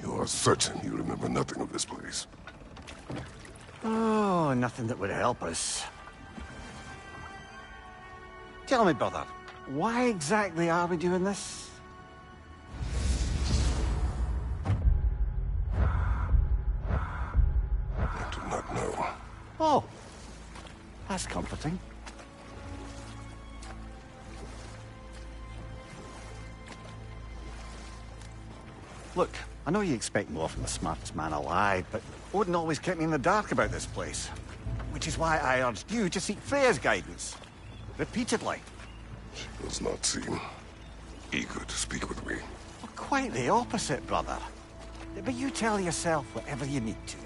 You are certain you remember nothing of this place? Oh, nothing that would help us. Tell me, brother, why exactly are we doing this? I do not know. Oh, that's comforting. Look, I know you expect more from the smartest man alive, but Odin always kept me in the dark about this place. Which is why I urged you to seek Freya's guidance. Repeatedly. She does not seem eager to speak with me. Well, quite the opposite, brother. But you tell yourself whatever you need to.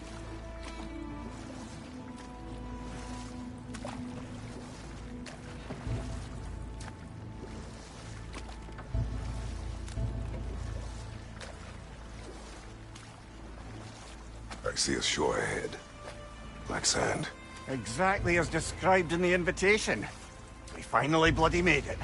I see a shore ahead. Black sand. Exactly as described in the invitation. We finally bloody made it.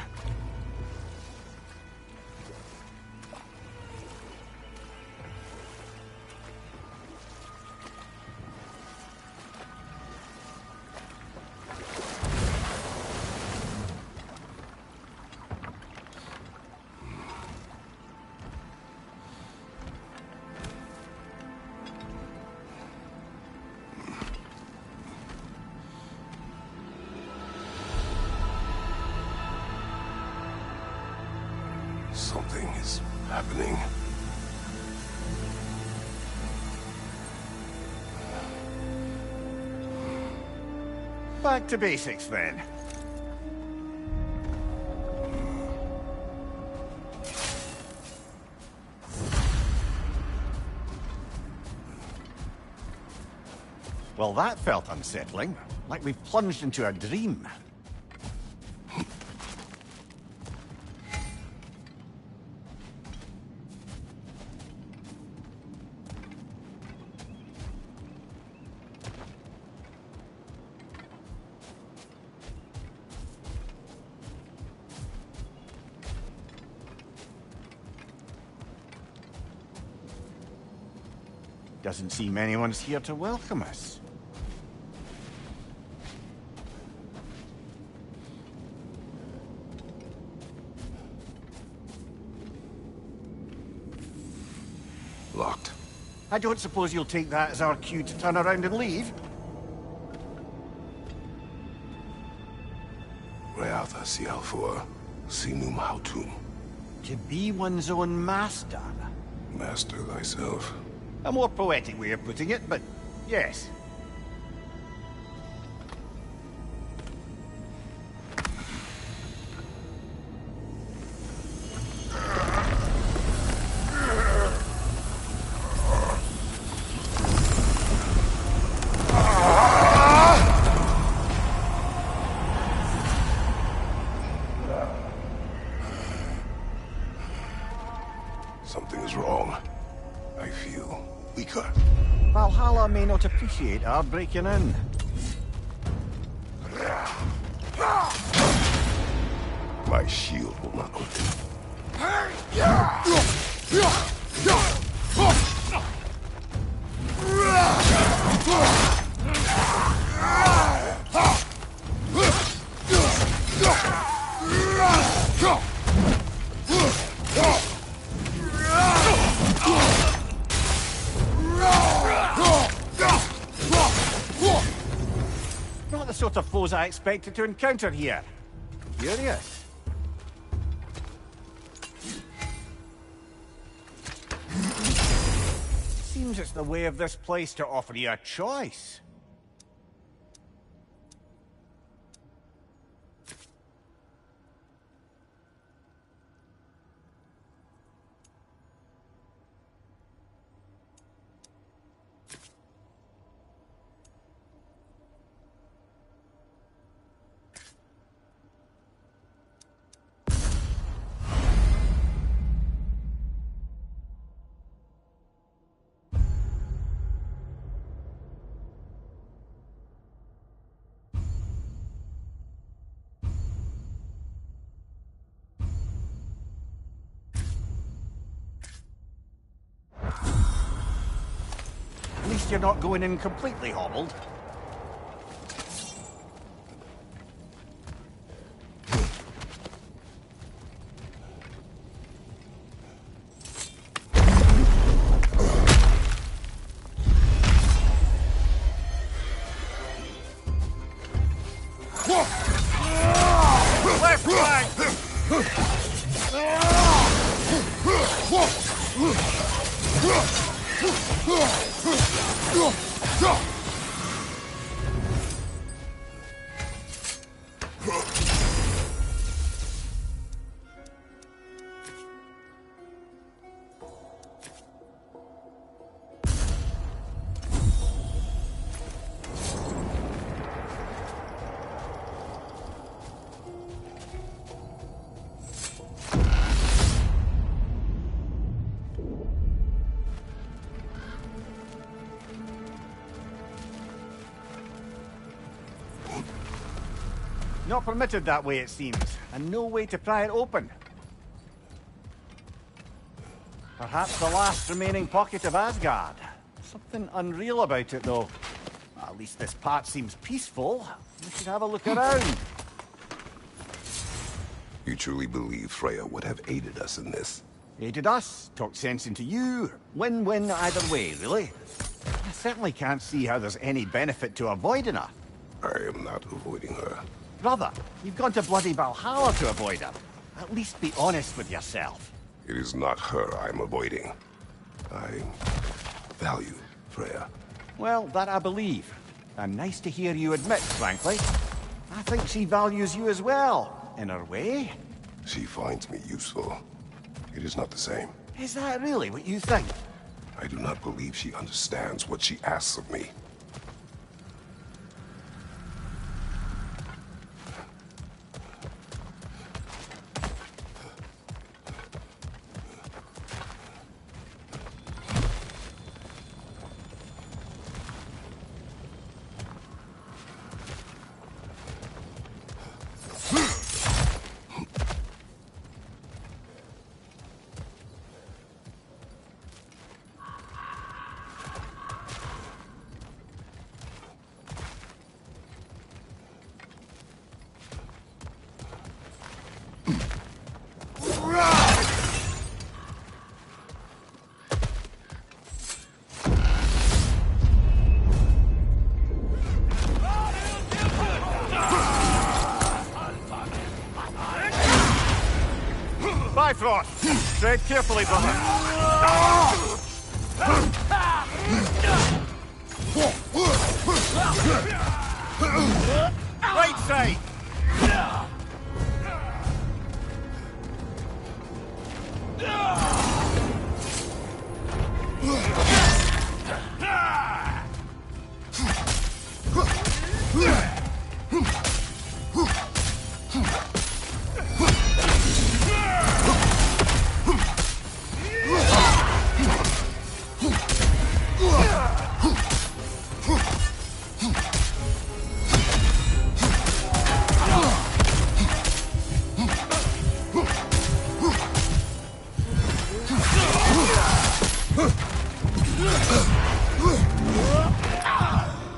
Something is happening. Back to basics, then. Well, that felt unsettling. Like we plunged into a dream. Doesn't seem anyone's here to welcome us. Locked. I don't suppose you'll take that as our cue to turn around and leave? Reatha Sialfor, Sinum Hautum. To be one's own master. Master thyself. A more poetic way of putting it, but yes. Something is wrong. I feel weaker. Valhalla may not appreciate our breaking in. My shield will not open. Not the sort of foes I expected to encounter here. Curious. Seems it's the way of this place to offer you a choice. least you're not going in completely hobbled. Left flank! Not permitted that way, it seems, and no way to pry it open. Perhaps the last remaining pocket of Asgard. Something unreal about it, though. At least this part seems peaceful. We should have a look around. You truly believe Freya would have aided us in this? Aided us, talked sense into you. Win-win either way, really. I certainly can't see how there's any benefit to avoiding her. I am not avoiding her. Brother, you've gone to bloody Valhalla to avoid her. At least be honest with yourself. It is not her I'm avoiding. I value Freya. Well, that I believe. And nice to hear you admit, frankly. I think she values you as well, in her way. She finds me useful. It is not the same. Is that really what you think? I do not believe she understands what she asks of me. Bifrost! Tread carefully, brother. Right side!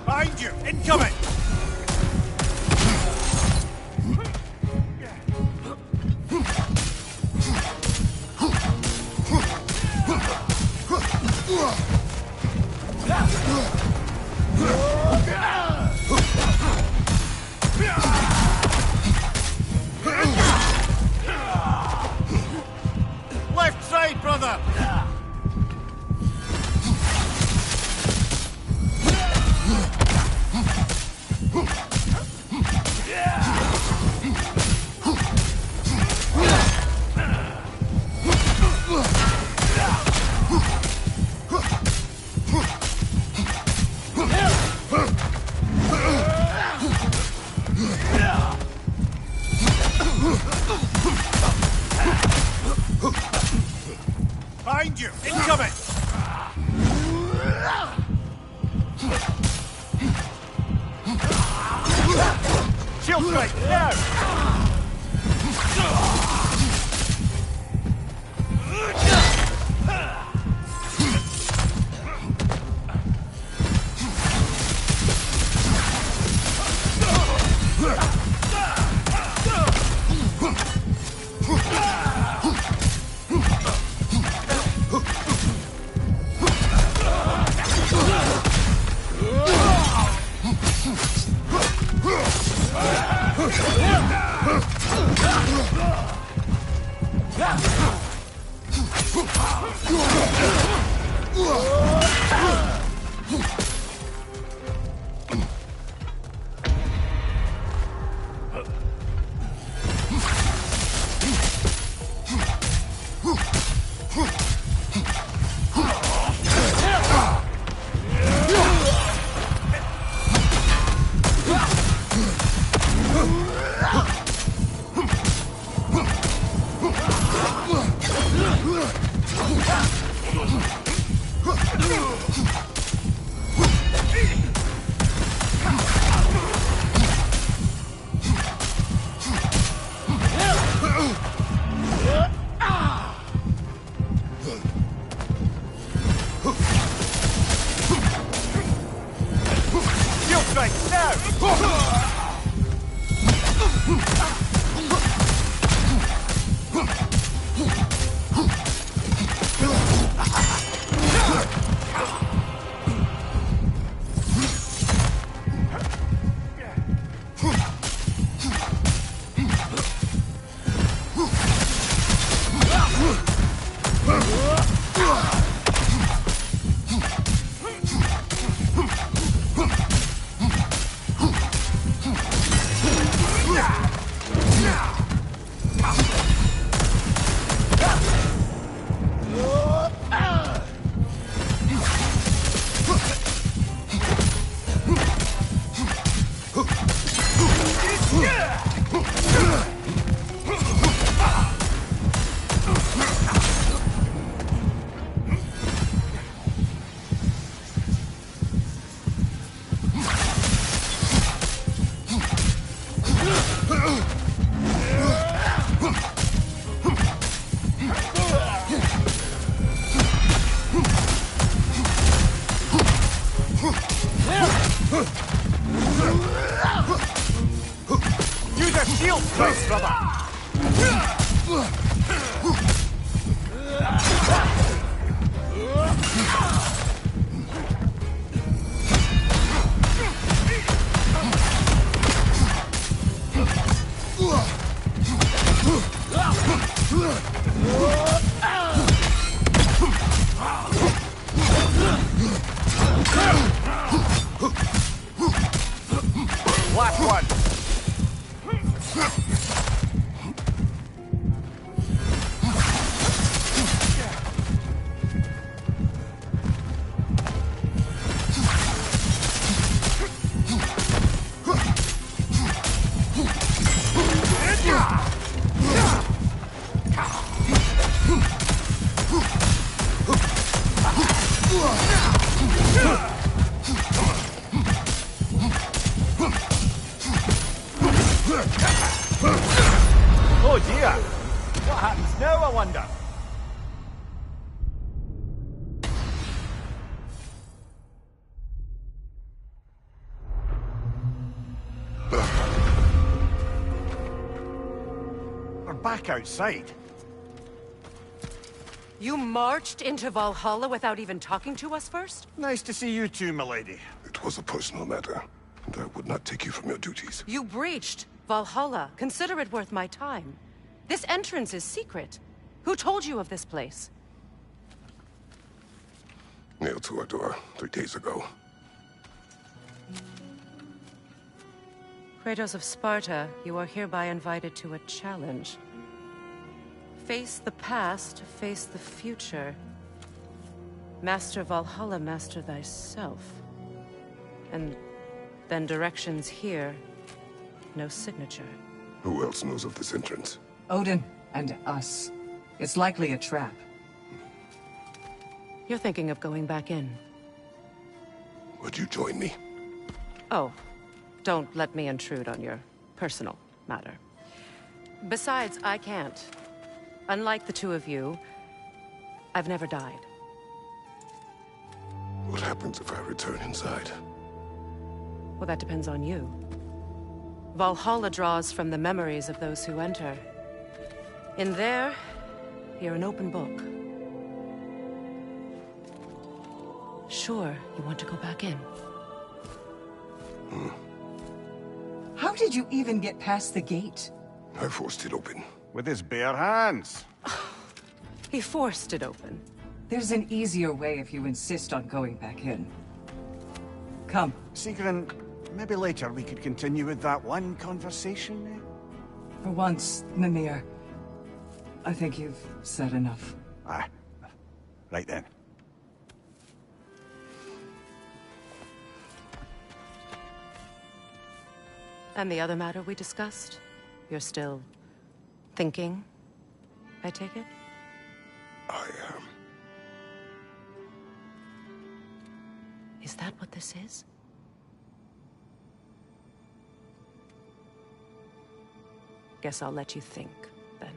Behind you! Incoming! Left side, brother! Behind you! Incoming! Shield strike! Now! Oh dear! What happens now, I wonder? We're back outside. You marched into Valhalla without even talking to us first? Nice to see you too, milady. It was a personal matter, and I would not take you from your duties. You breached Valhalla. Consider it worth my time. This entrance is secret. Who told you of this place? Nailed to our door 3 days ago. Kratos of Sparta, you are hereby invited to a challenge. Face the past, face the future. Master Valhalla, master thyself. And then directions here, no signature. Who else knows of this entrance? Odin and us. It's likely a trap. You're thinking of going back in. Would you join me? Oh, don't let me intrude on your personal matter. Besides, I can't. Unlike the two of you, I've never died. What happens if I return inside? Well, that depends on you. Valhalla draws from the memories of those who enter. In there, you're an open book. Sure, you want to go back in. How did you even get past the gate? I forced it open. With his bare hands. He forced it open. There's an easier way if you insist on going back in. Come. Sigrun, maybe later we could continue with that one conversation, eh? For once, Mimir, I think you've said enough. Ah, right then. And the other matter we discussed? You're still thinking, I take it? I am. Is that what this is? Guess I'll let you think, then.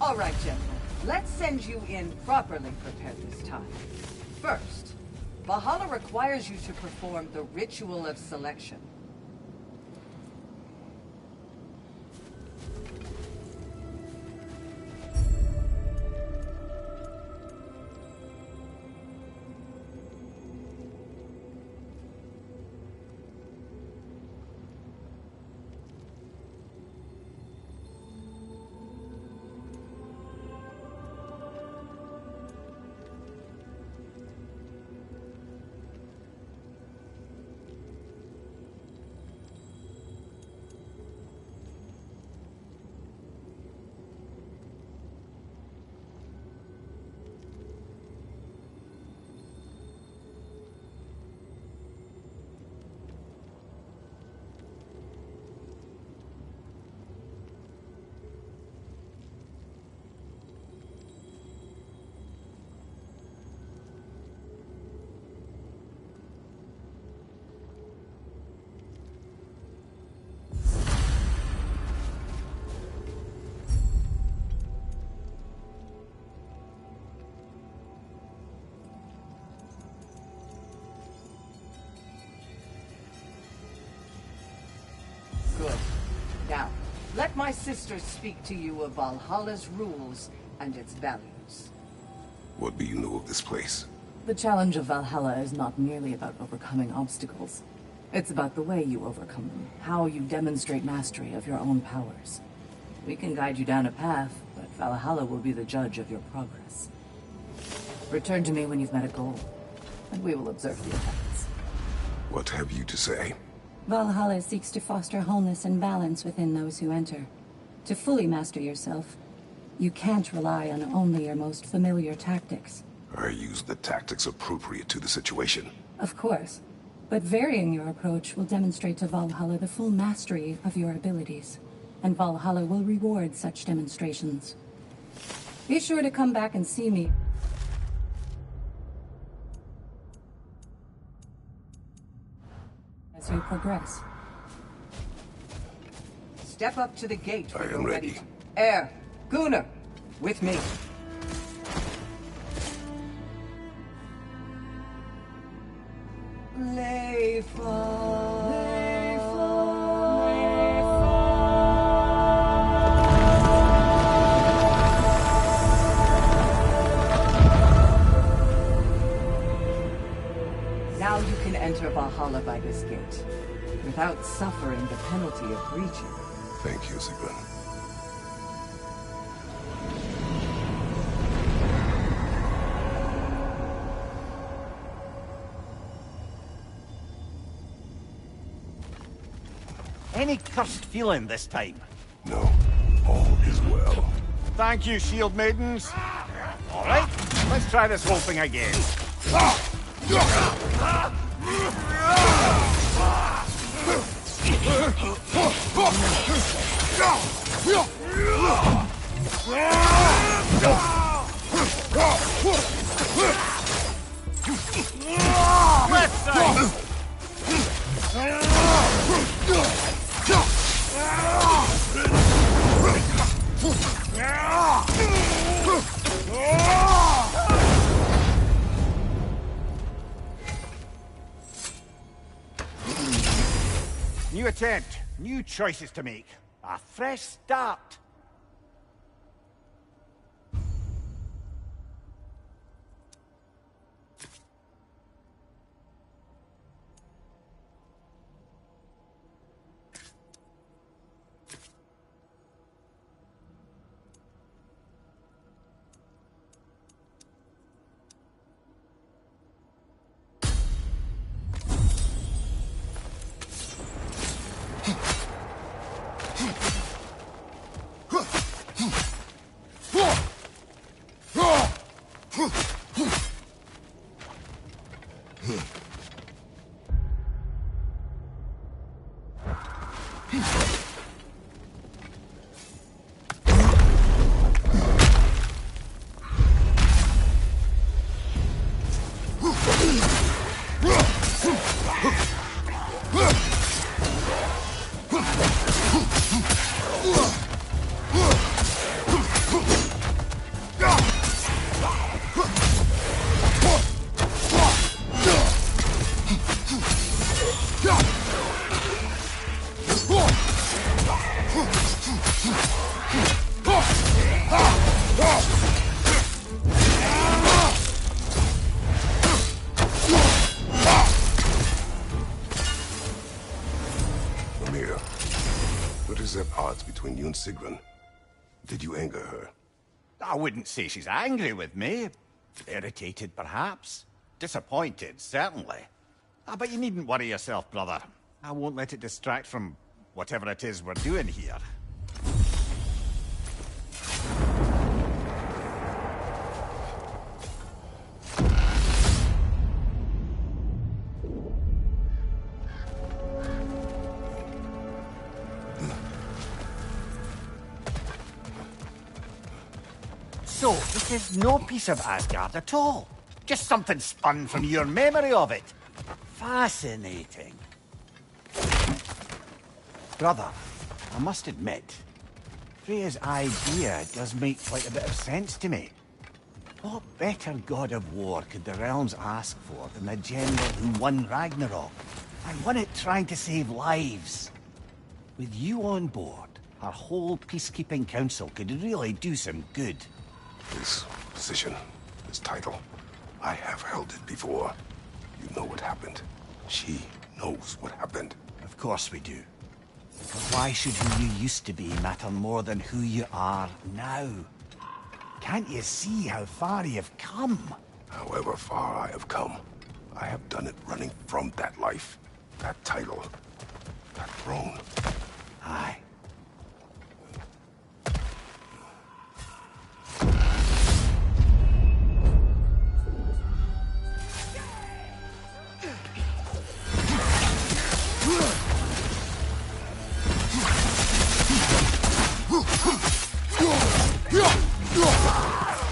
All right, gentlemen. Let's send you in properly prepared this time. First, Valhalla requires you to perform the ritual of selection. Good. Now, let my sisters speak to you of Valhalla's rules and its values. What do you know of this place? The challenge of Valhalla is not merely about overcoming obstacles. It's about the way you overcome them, how you demonstrate mastery of your own powers. We can guide you down a path, but Valhalla will be the judge of your progress. Return to me when you've met a goal, and we will observe the effects. What have you to say? Valhalla seeks to foster wholeness and balance within those who enter. To fully master yourself, you can't rely on only your most familiar tactics. I use the tactics appropriate to the situation. Of course, but varying your approach will demonstrate to Valhalla the full mastery of your abilities, and Valhalla will reward such demonstrations. Be sure to come back and see me as you progress. Step up to the gate when I am you're ready. Air, Gunnar, with me. Now you can enter Valhalla by this gate, without suffering the penalty of breaching. Thank you, Sigrun. Any cursed feeling this time? No, all is well. Thank you, shield maidens. All right, let's try this whole thing again. Left side. New attempt. New choices to make. A fresh start. What is at odds between you and Sigrun? Did you anger her? I wouldn't say she's angry with me. Irritated, perhaps. Disappointed, certainly. But you needn't worry yourself, brother. I won't let it distract from whatever it is we're doing here. So, this is no piece of Asgard at all. Just something spun from your memory of it. Fascinating. Brother, I must admit, Freya's idea does make quite a bit of sense to me. What better god of war could the realms ask for than the general who won Ragnarok? And won it trying to save lives. With you on board, our whole peacekeeping council could really do some good. This position, this title, I have held it before. You know what happened. She knows what happened. Of course we do. But why should who you used to be matter more than who you are now? Can't you see how far you've come? However far I have come, I have done it running from that life, that title, that throne. Aye.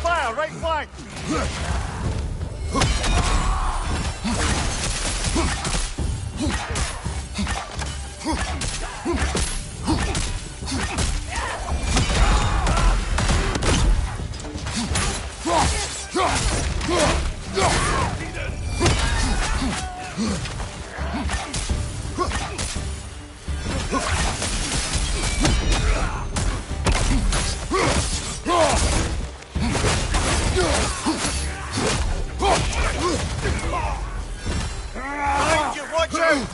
Fire, right flank! Watch out!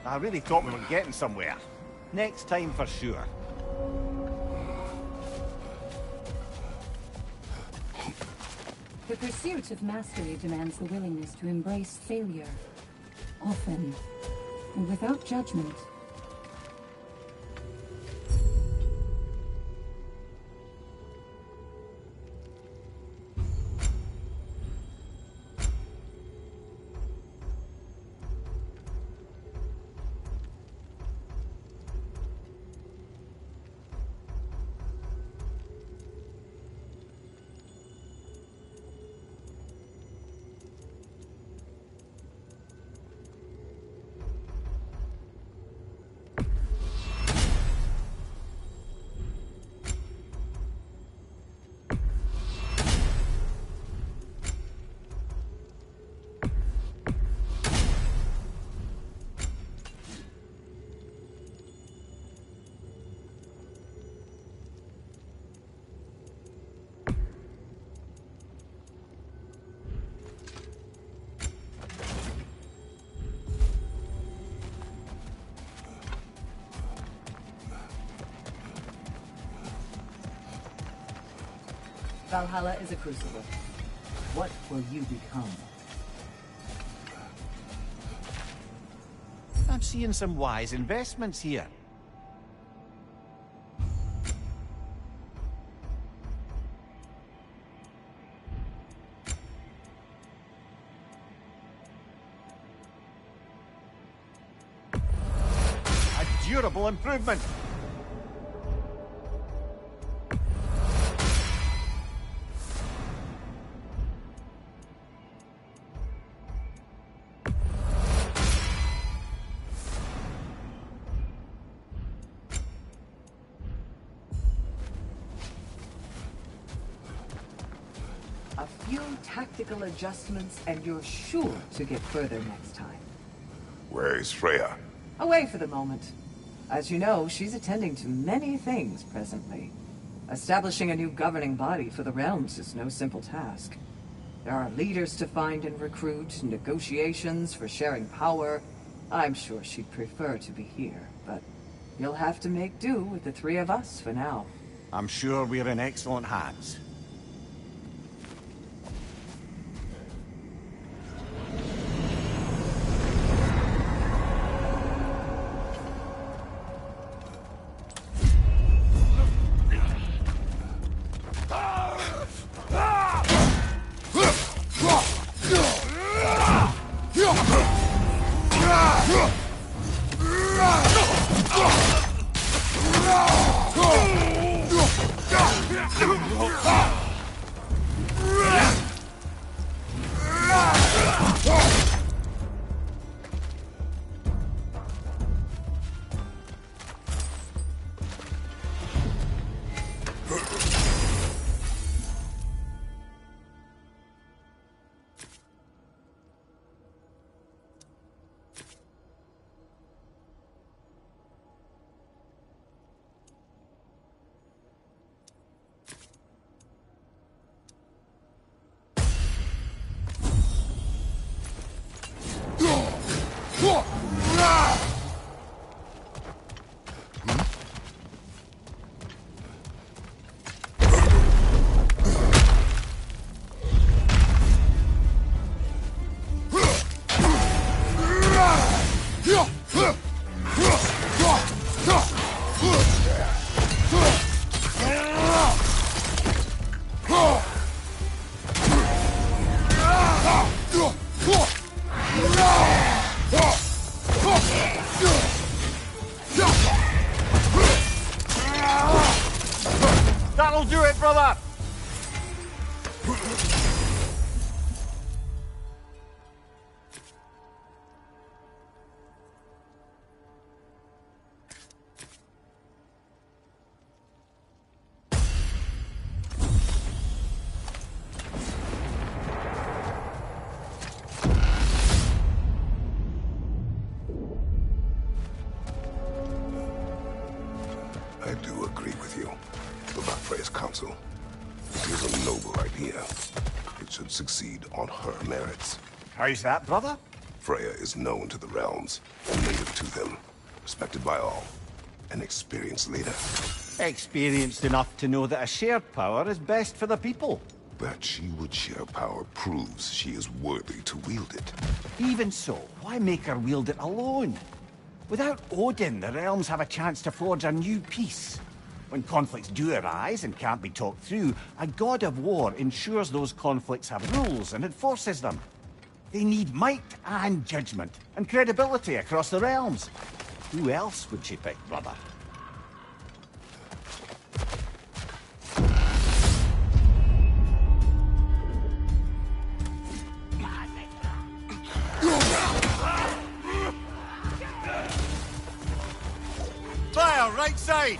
I really thought we were getting somewhere. Next time for sure. The pursuit of mastery demands the willingness to embrace failure. Often, and without judgment. Valhalla is a crucible. What will you become? I'm seeing some wise investments here. A durable improvement. A few tactical adjustments and you're sure to get further next time. Where is Freya? Away for the moment. As you know, she's attending to many things presently. Establishing a new governing body for the realms is no simple task. There are leaders to find and recruit, negotiations for sharing power. I'm sure she'd prefer to be here, but you'll have to make do with the three of us for now. I'm sure we're in excellent hands. That'll do it, brother! I do agree with you about Freya's council. It is a noble idea. It should succeed on her merits. How's that, brother? Freya is known to the realms, a native to them, respected by all, an experienced leader. Experienced enough to know that a shared power is best for the people. That she would share power proves she is worthy to wield it. Even so, why make her wield it alone? Without Odin, the realms have a chance to forge a new peace. When conflicts do arise and can't be talked through, a god of war ensures those conflicts have rules and enforces them. They need might and judgment, and credibility across the realms. Who else would she pick, brother? Fire, right side!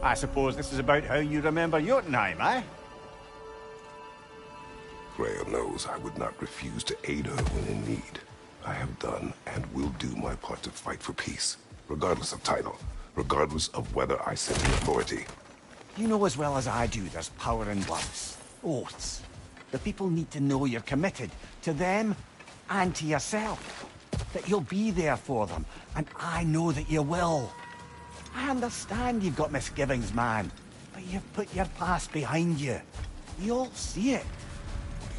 I suppose this is about how you remember Jotunheim, eh? Freya knows I would not refuse to aid her when in need. I have done and will do my part to fight for peace, regardless of title, regardless of whether I sit in authority. You know as well as I do there's power in words, oaths. The people need to know you're committed, to them and to yourself. That you'll be there for them, and I know that you will. I understand you've got misgivings, man, but you've put your past behind you. We all see it.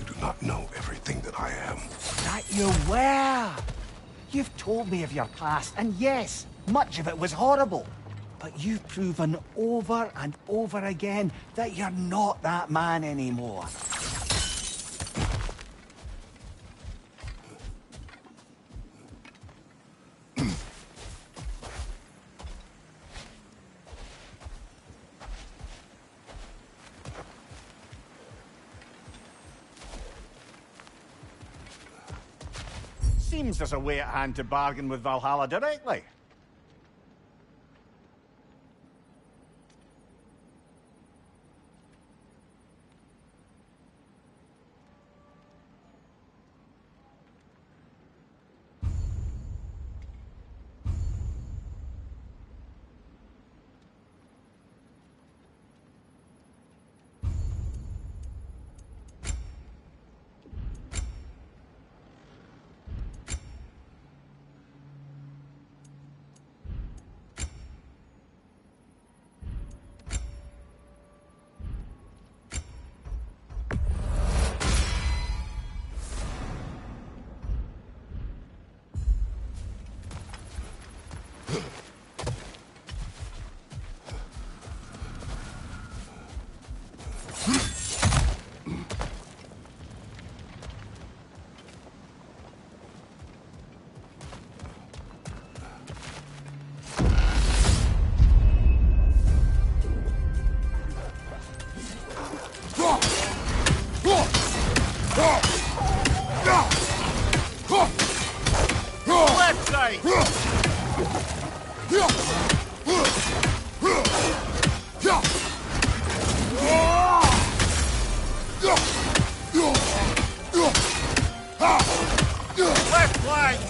You do not know everything that I am. That you were! You've told me of your past, and yes, much of it was horrible. But you've proven over and over again that you're not that man anymore. Seems there's a way at hand to bargain with Valhalla directly. Left side! Left flank!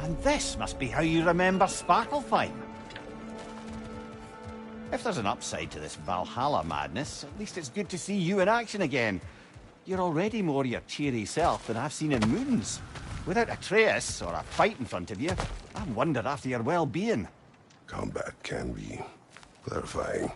And this must be how you remember Svartalfheim. If there's an upside to this Valhalla madness, at least it's good to see you in action again. You're already more your cheery self than I've seen in moons. Without Atreus, or a fight in front of you, I wonder after your well-being. Combat can be clarifying.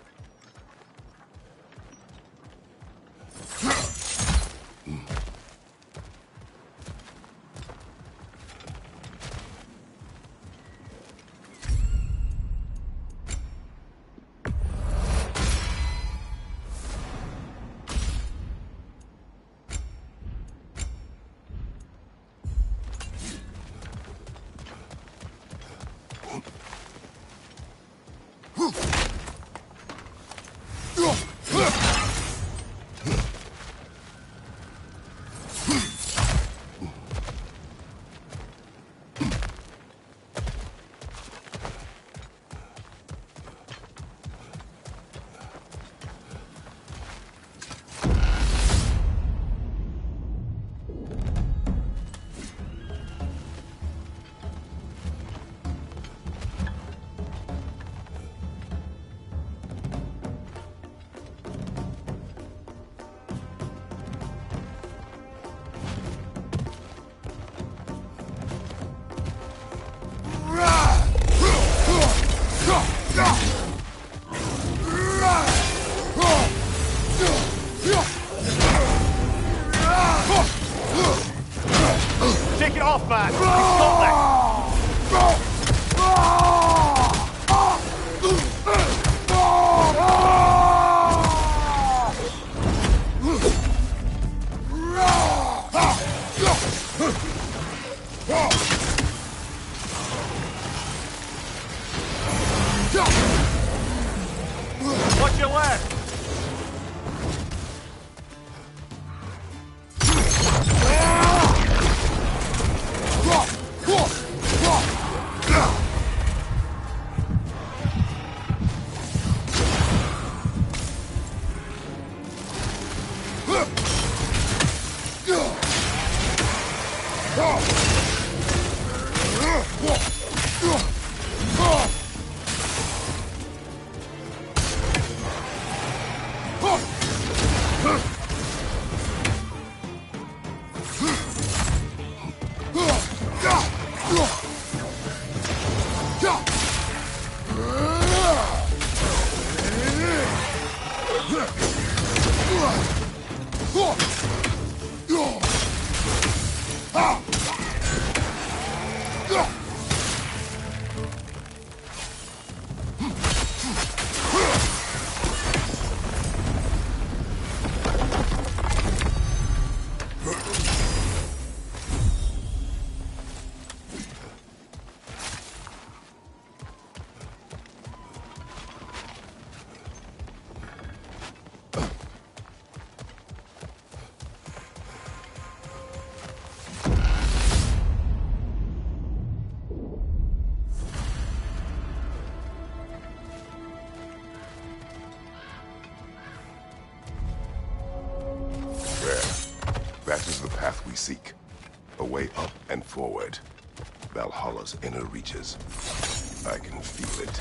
off, man! We've got this! Watch your left! That is the path we seek. A way up and forward. Valhalla's inner reaches. I can feel it.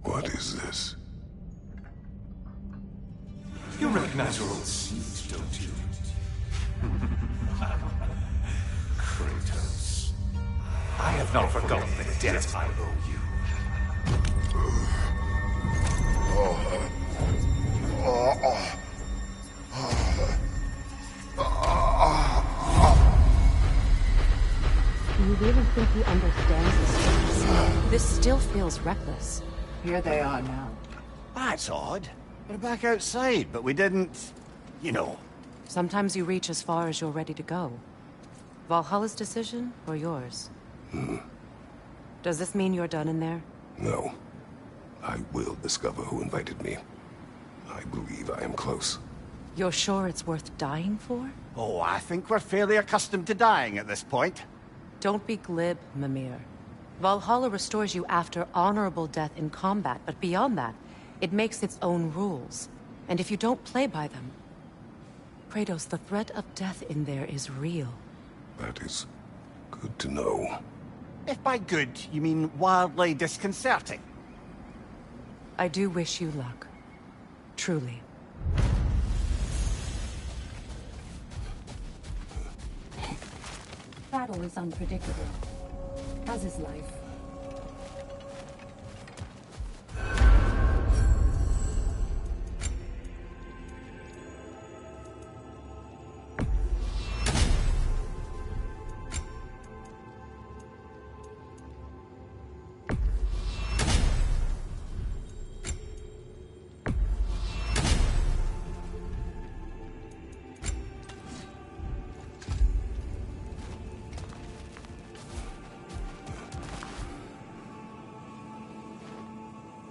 What is this? You recognize your old seat, don't you? Kratos. I have not forgotten the debt I owe you. Do you really think he understands this? This still feels reckless. Here they are now. That's odd. We're back outside, but we didn't... you know. Sometimes you reach as far as you're ready to go. Valhalla's decision, or yours? Does this mean you're done in there? No. I will discover who invited me. I believe I am close. You're sure it's worth dying for? Oh, I think we're fairly accustomed to dying at this point. Don't be glib, Mimir. Valhalla restores you after honorable death in combat, but beyond that, it makes its own rules. And if you don't play by them... Kratos, the threat of death in there is real. That is good to know. If by good, you mean wildly disconcerting. I do wish you luck. Truly. Battle is unpredictable, as is life.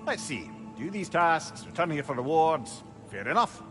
Let's see. Do these tasks, return here for rewards. Fair enough.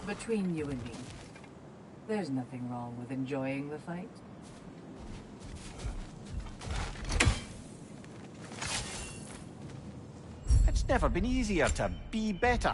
Between you and me, there's nothing wrong with enjoying the fight. It's never been easier to be better.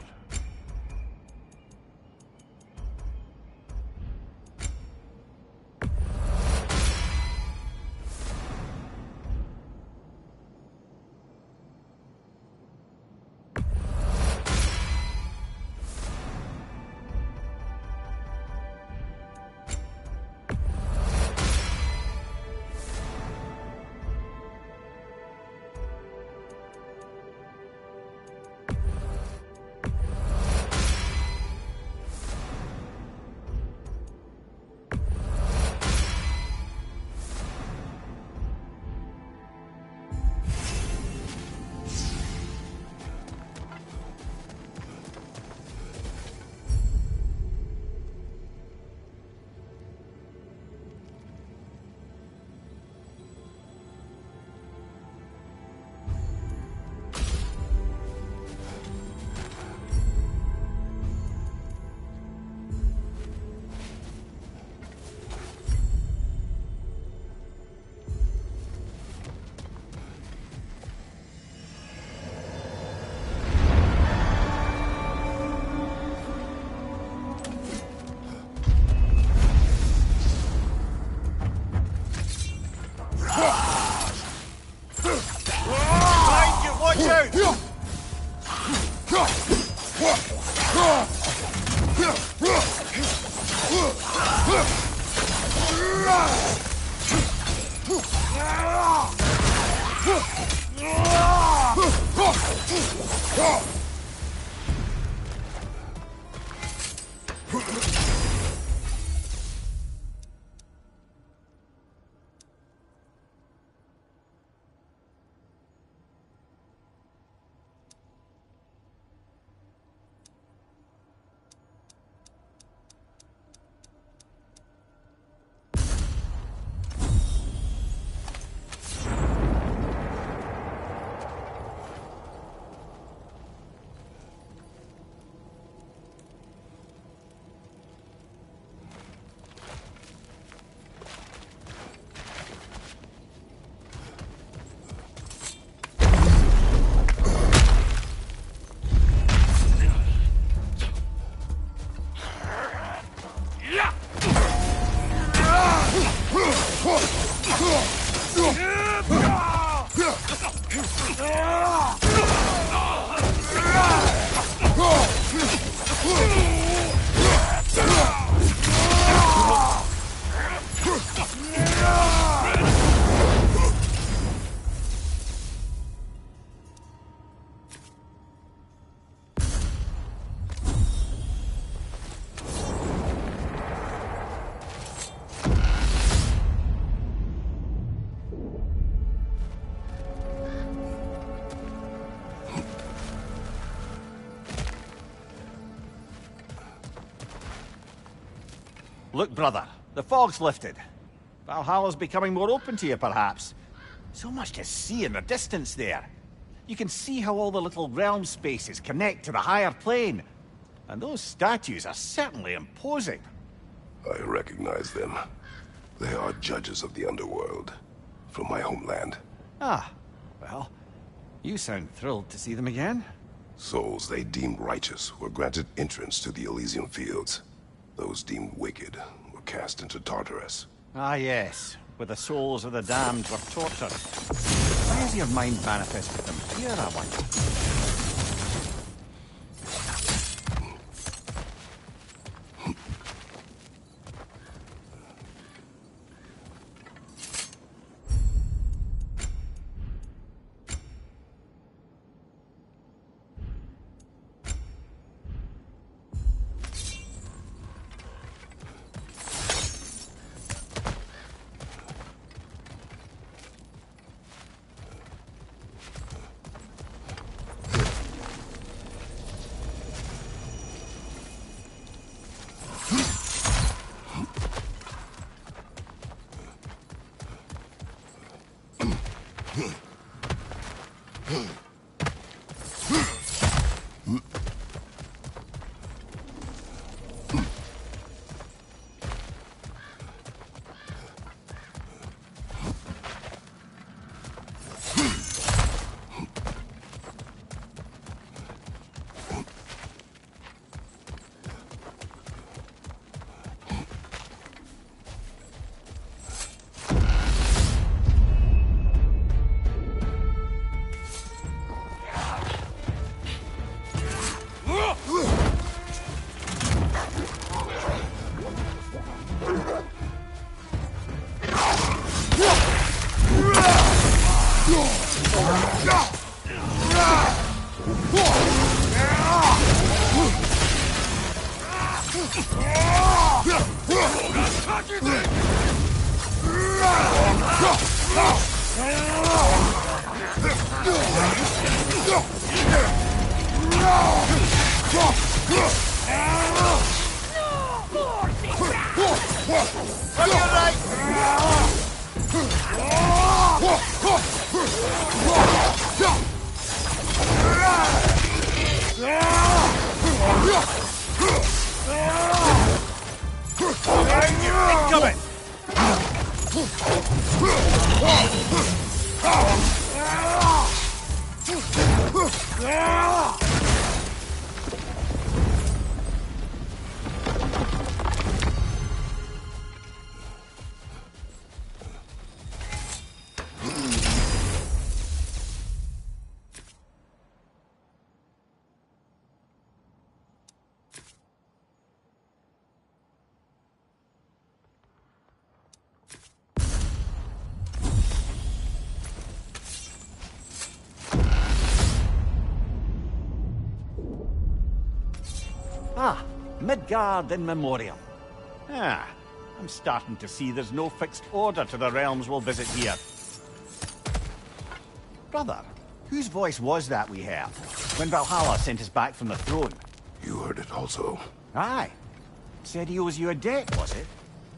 Look, brother, the fog's lifted. Valhalla's becoming more open to you, perhaps. So much to see in the distance there. You can see how all the little realm spaces connect to the higher plane. And those statues are certainly imposing. I recognize them. They are judges of the underworld, from my homeland. Ah, well, you sound thrilled to see them again. Souls they deemed righteous were granted entrance to the Elysium Fields. Those deemed wicked were cast into Tartarus. Ah, yes, where the souls of the damned were tortured. Why has your mind manifested them here, I wonder? Incoming! Ah, Midgard in memoriam. Ah, I'm starting to see there's no fixed order to the realms we'll visit here. Brother, whose voice was that we heard when Valhalla sent us back from the throne? You heard it also. Aye. Said he owes you a debt, was it?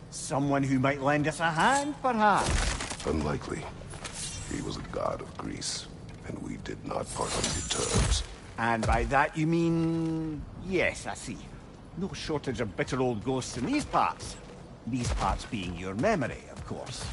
Someone who might lend us a hand, perhaps? Unlikely. He was a god of Greece, and we did not part on good terms. And by that you mean... Yes, I see. No shortage of bitter old ghosts in these parts. These parts being your memory, of course.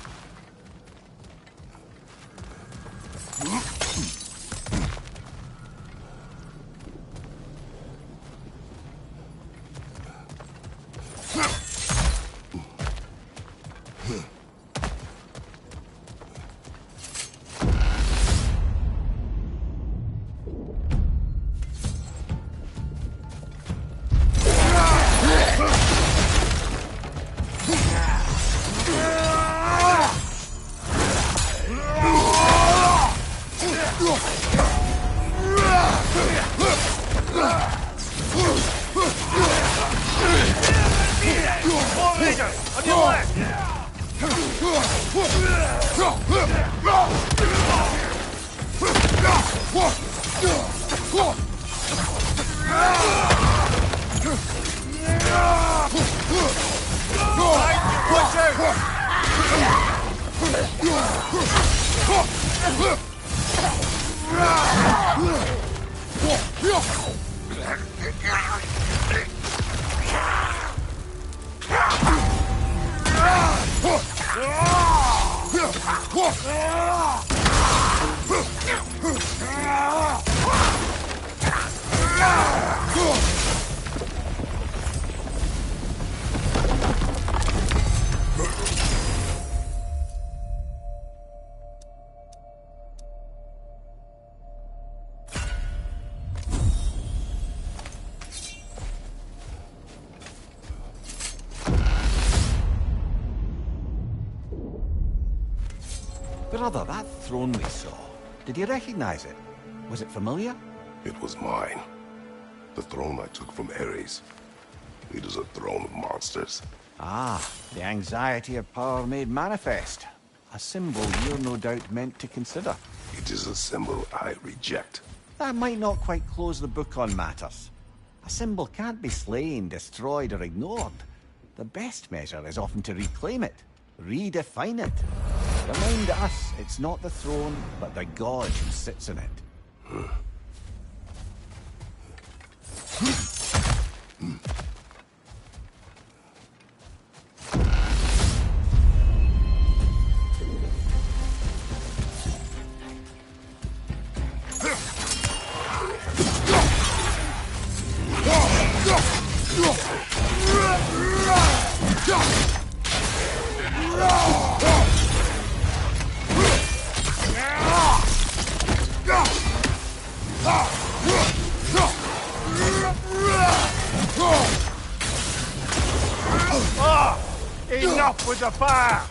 Brother, that throne we saw, did you recognize it? Was it familiar? It was mine. The throne I took from Ares. It is a throne of monsters. Ah, the anxiety of power made manifest. A symbol you're no doubt meant to consider. It is a symbol I reject. That might not quite close the book on matters. A symbol can't be slain, destroyed, or ignored. The best measure is often to reclaim it, redefine it. Remind us it's not the throne, but the god who sits in it. Enough with the fire!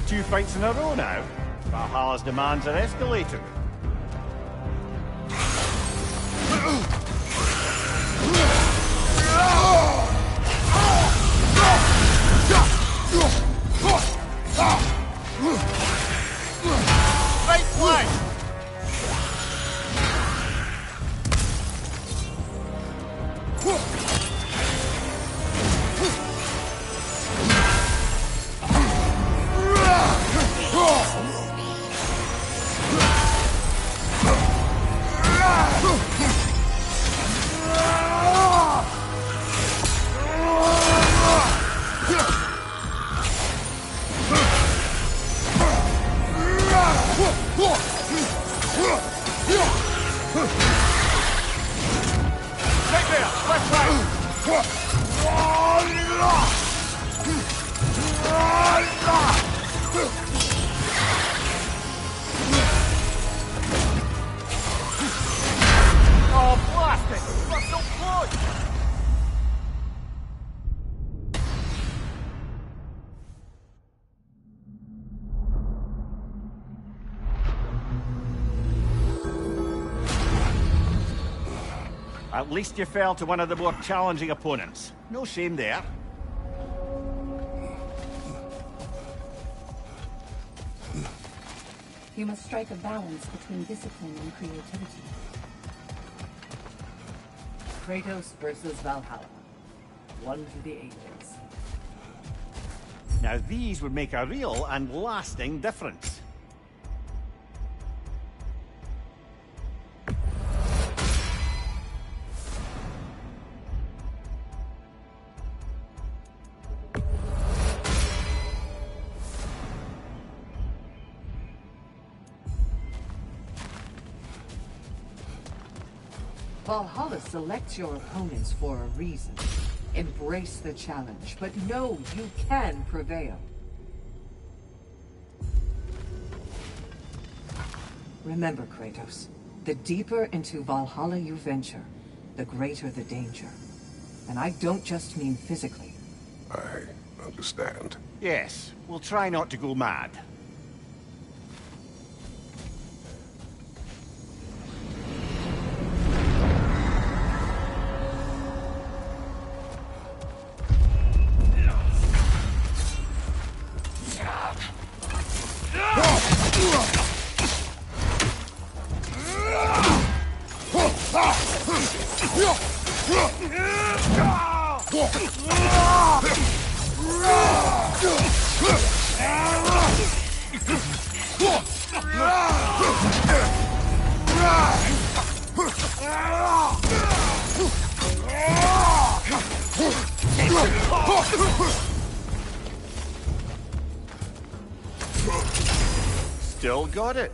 Two fights in a row now. Valhalla's demands are escalating. Right flank! Right there! Left flank! Oh, blast it! We're so close! At least you fell to one of the more challenging opponents. No shame there. You must strike a balance between discipline and creativity. Kratos versus Valhalla. One for the ages. Now these would make a real and lasting difference. Valhalla selects your opponents for a reason. Embrace the challenge, but know you can prevail. Remember, Kratos, the deeper into Valhalla you venture, the greater the danger. And I don't just mean physically. I understand. Yes, we'll try not to go mad. Still got it.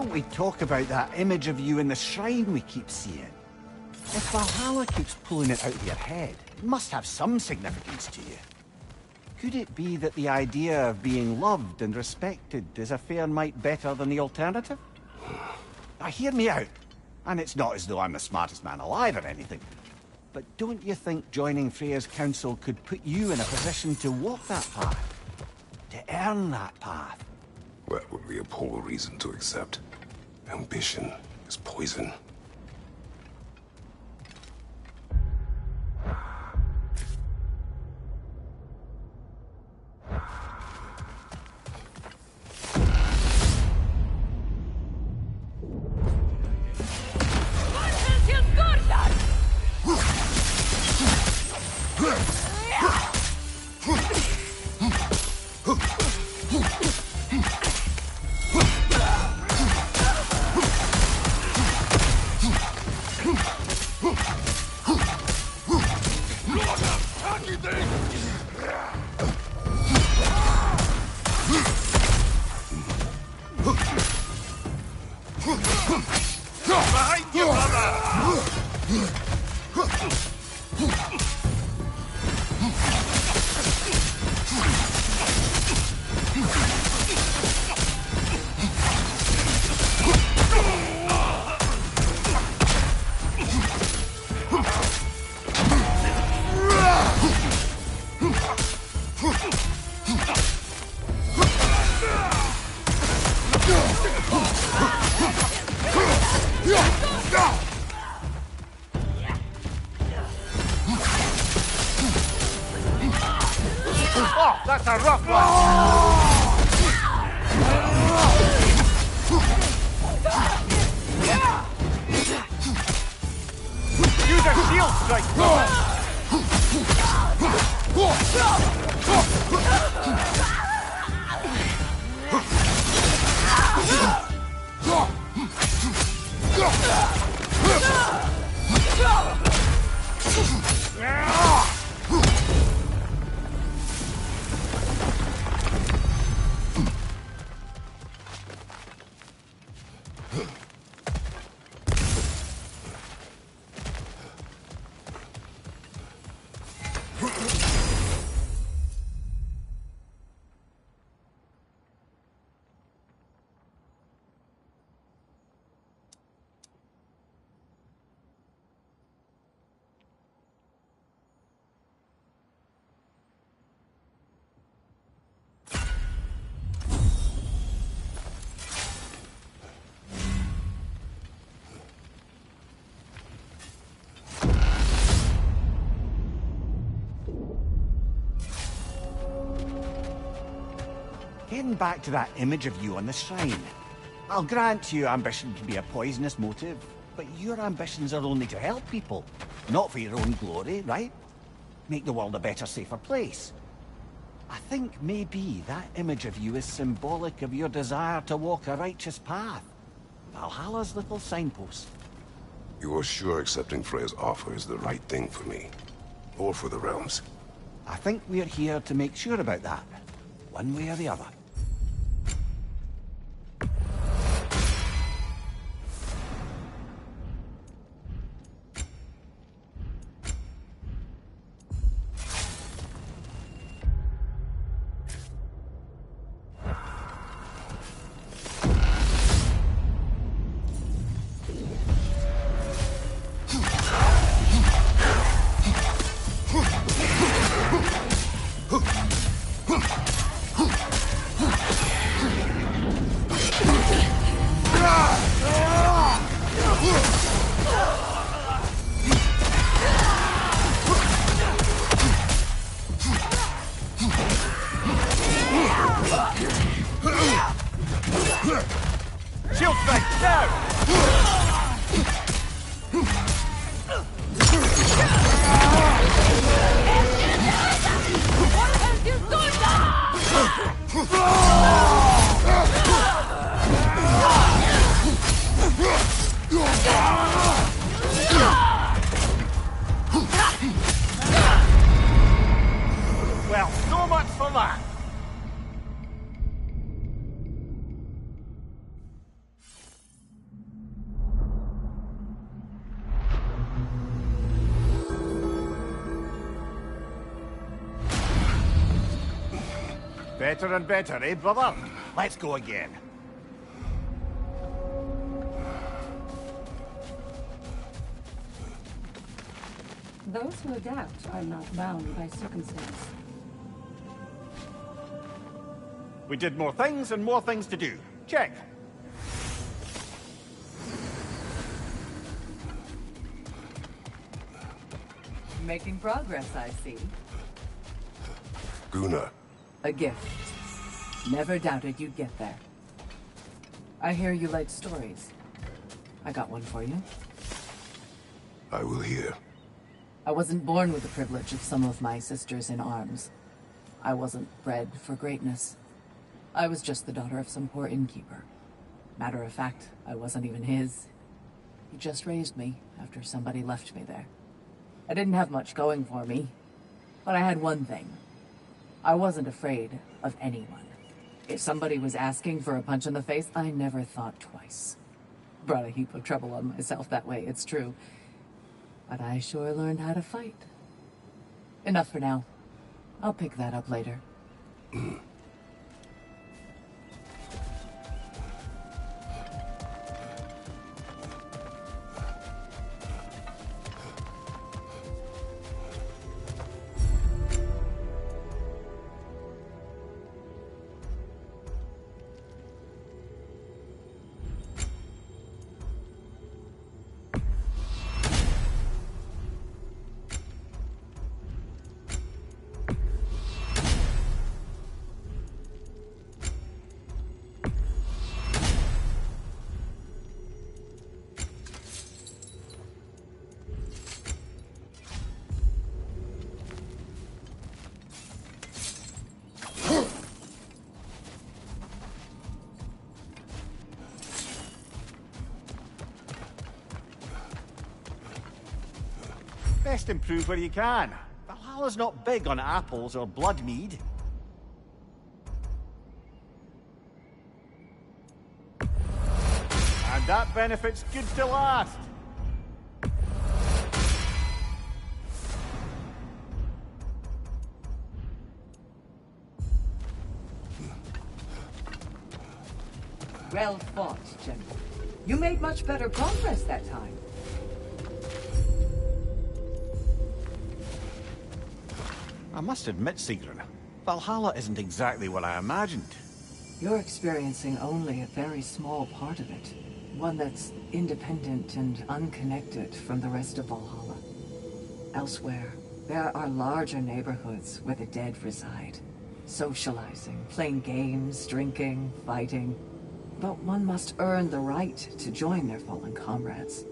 don't we talk about that image of you in the shrine we keep seeing? If Valhalla keeps pulling it out of your head, it must have some significance to you. Could it be that the idea of being loved and respected is a fair mite better than the alternative? Now hear me out, and it's not as though I'm the smartest man alive or anything, but don't you think joining Freya's council could put you in a position to walk that path? To earn that path? That would be a poor reason to accept. Ambition is poison. Oh, that's a rough one! Use a shield strike, brother! Getting back to that image of you on the shrine. I'll grant you ambition can be a poisonous motive, but your ambitions are only to help people, not for your own glory, right? Make the world a better, safer place. I think maybe that image of you is symbolic of your desire to walk a righteous path. Valhalla's little signpost. You're sure accepting Freya's offer is the right thing for me? Or for the realms? I think we're here to make sure about that, one way or the other. Better and better, eh, brother? Let's go again. Those who adapt are not bound by circumstance. We did more things and more things to do. Check. Making progress, I see. Guna, A gift. Never doubted you'd get there. I hear you like stories. I got one for you. I will hear. I wasn't born with the privilege of some of my sisters in arms. I wasn't bred for greatness. I was just the daughter of some poor innkeeper. Matter of fact, I wasn't even his. He just raised me after somebody left me there. I didn't have much going for me, but I had one thing. I wasn't afraid of anyone. If somebody was asking for a punch in the face, I never thought twice. Brought a heap of trouble on myself that way, it's true. But I sure learned how to fight. Enough for now. I'll pick that up later. Best improve where you can. Valhalla's not big on apples or blood mead. And that benefit's good to last. Well fought, General. You made much better progress that time. I must admit, Sigrun, Valhalla isn't exactly what I imagined. You're experiencing only a very small part of it. One that's independent and unconnected from the rest of Valhalla. Elsewhere, there are larger neighborhoods where the dead reside. Socializing, playing games, drinking, fighting. But one must earn the right to join their fallen comrades.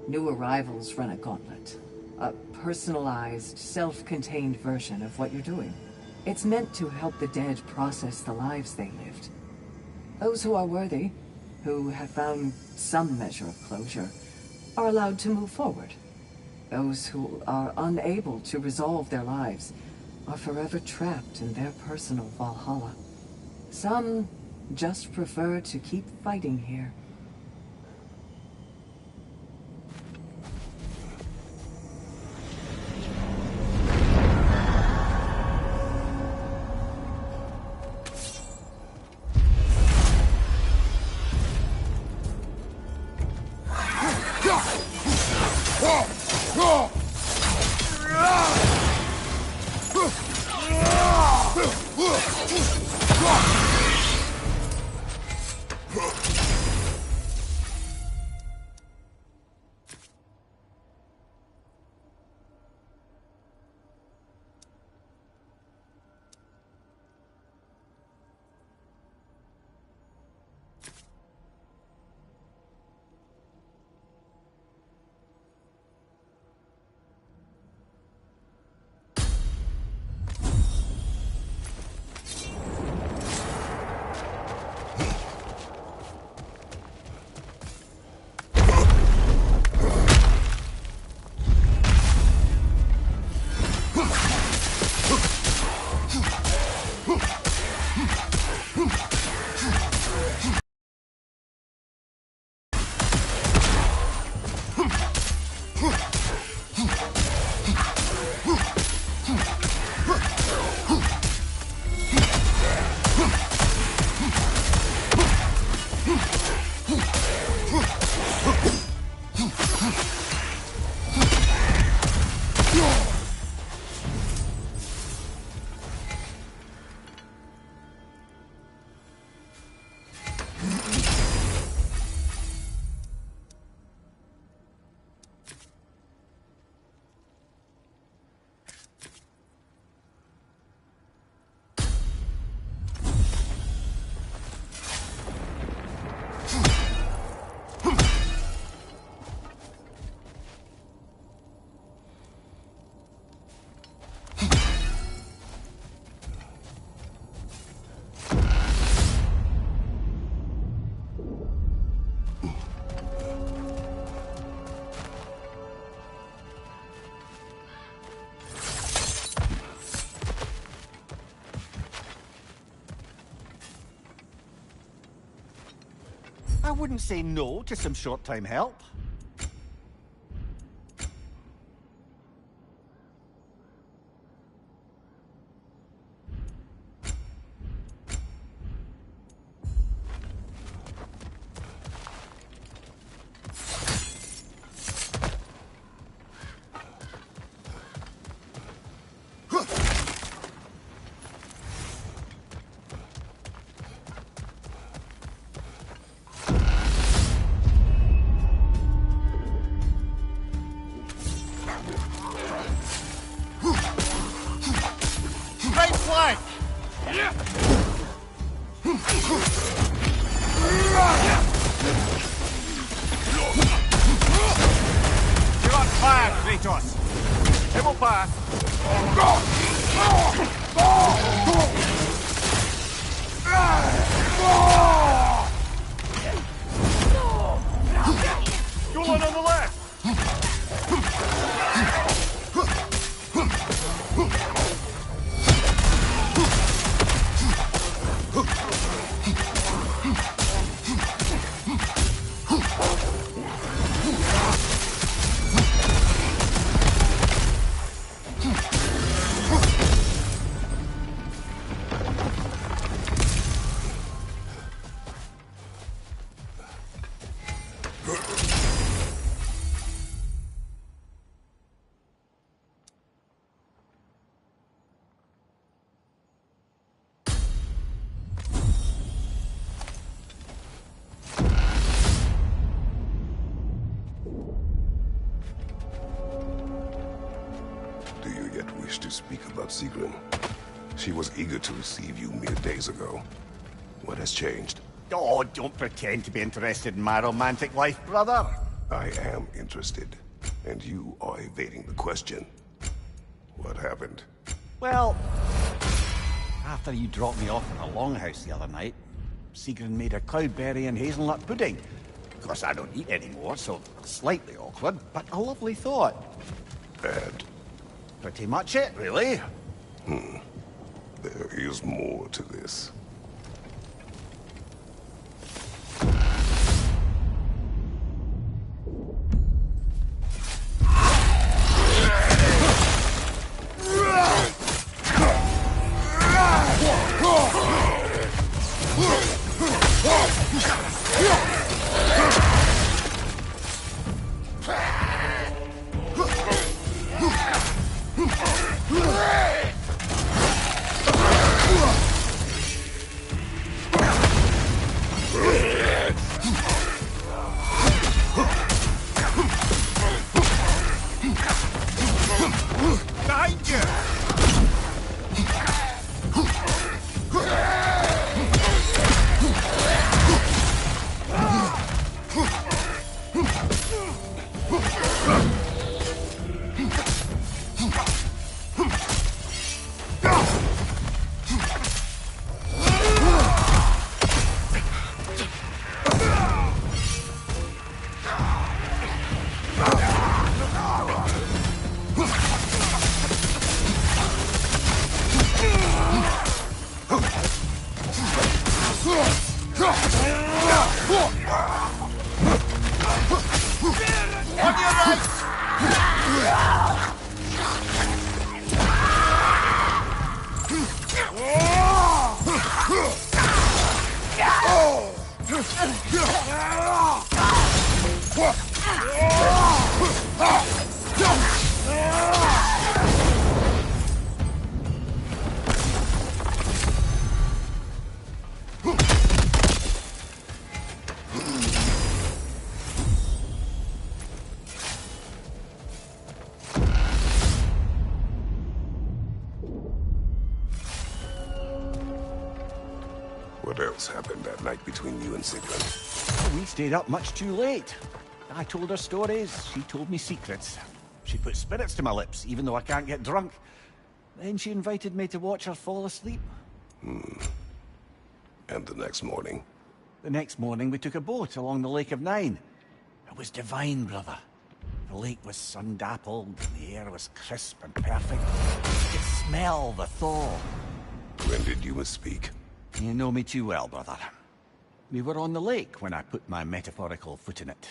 New arrivals run a gauntlet. A personalized, self-contained version of what you're doing. It's meant to help the dead process the lives they lived. Those who are worthy, who have found some measure of closure, are allowed to move forward. Those who are unable to resolve their lives are forever trapped in their personal Valhalla. Some just prefer to keep fighting here. wouldn't say no to some short-time help. Right flank! You're on fire, Kratos! It will pass! Gulen on the left! Do you yet wish to speak about Sigrun? She was eager to receive you mere days ago. What has changed? Oh, don't pretend to be interested in my romantic life, brother. I am interested, and you are evading the question. What happened? Well, after you dropped me off in the longhouse the other night, Sigrun made a cloudberry and hazelnut pudding. Of course, I don't eat anymore, so slightly awkward, but a lovely thought. And Pretty much it, really. there is more to this. Behind you! What else happened that night between you and Sigrun? We stayed up much too late. I told her stories, she told me secrets. She put spirits to my lips, even though I can't get drunk. Then she invited me to watch her fall asleep. And the next morning? The next morning, we took a boat along the Lake of Nine. It was divine, brother. The lake was sun-dappled, and the air was crisp and perfect. You could smell the thaw. When did you misspeak? You know me too well, brother. We were on the lake when I put my metaphorical foot in it.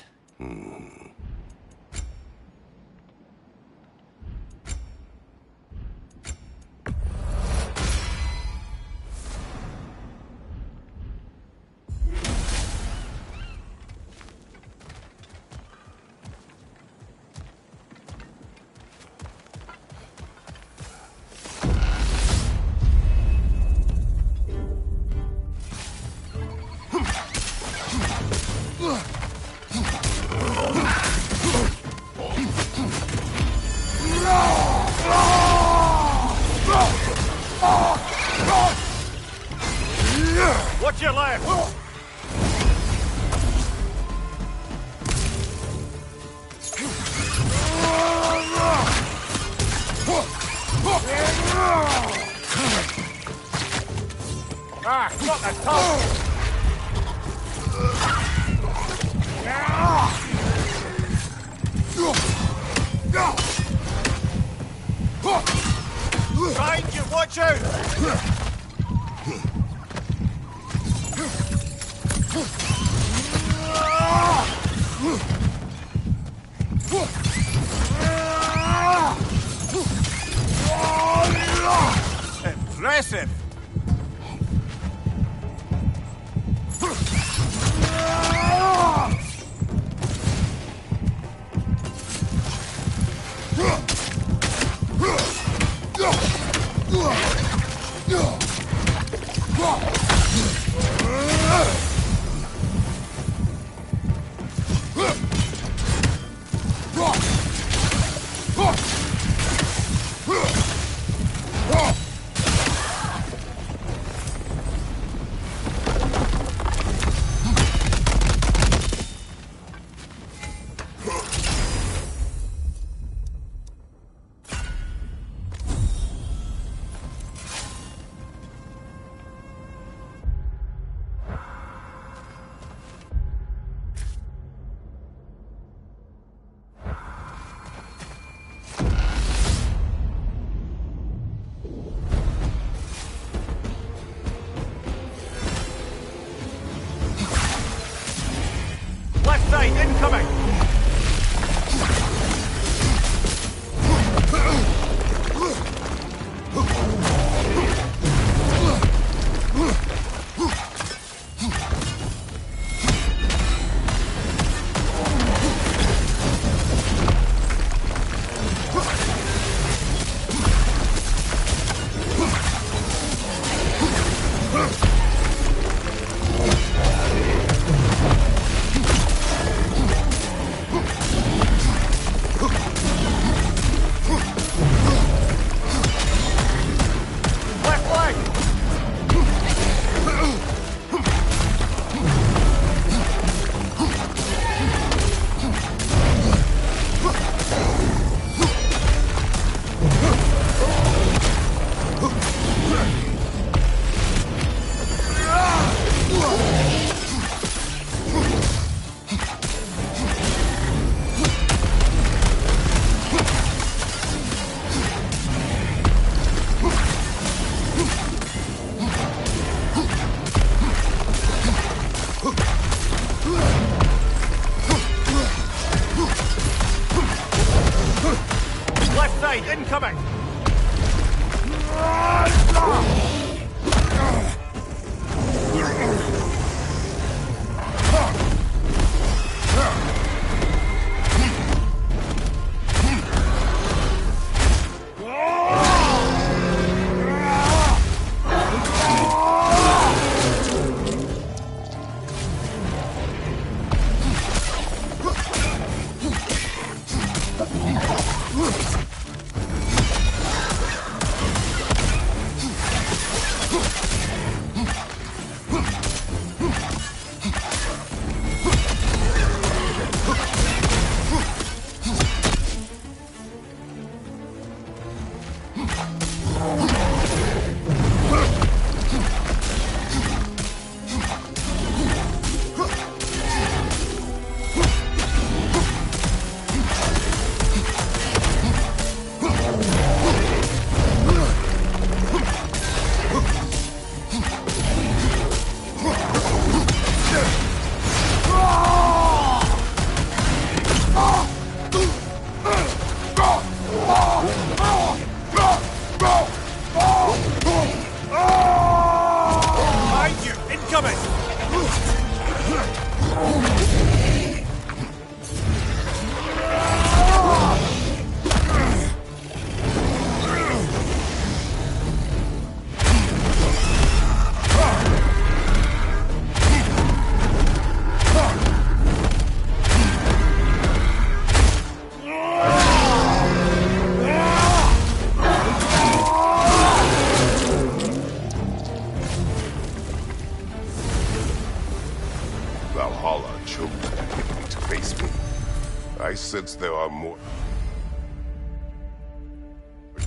Watch your left! Ah, got the top! Behind you, watch out! Impressive! Left side, incoming! Left side, incoming! since there are more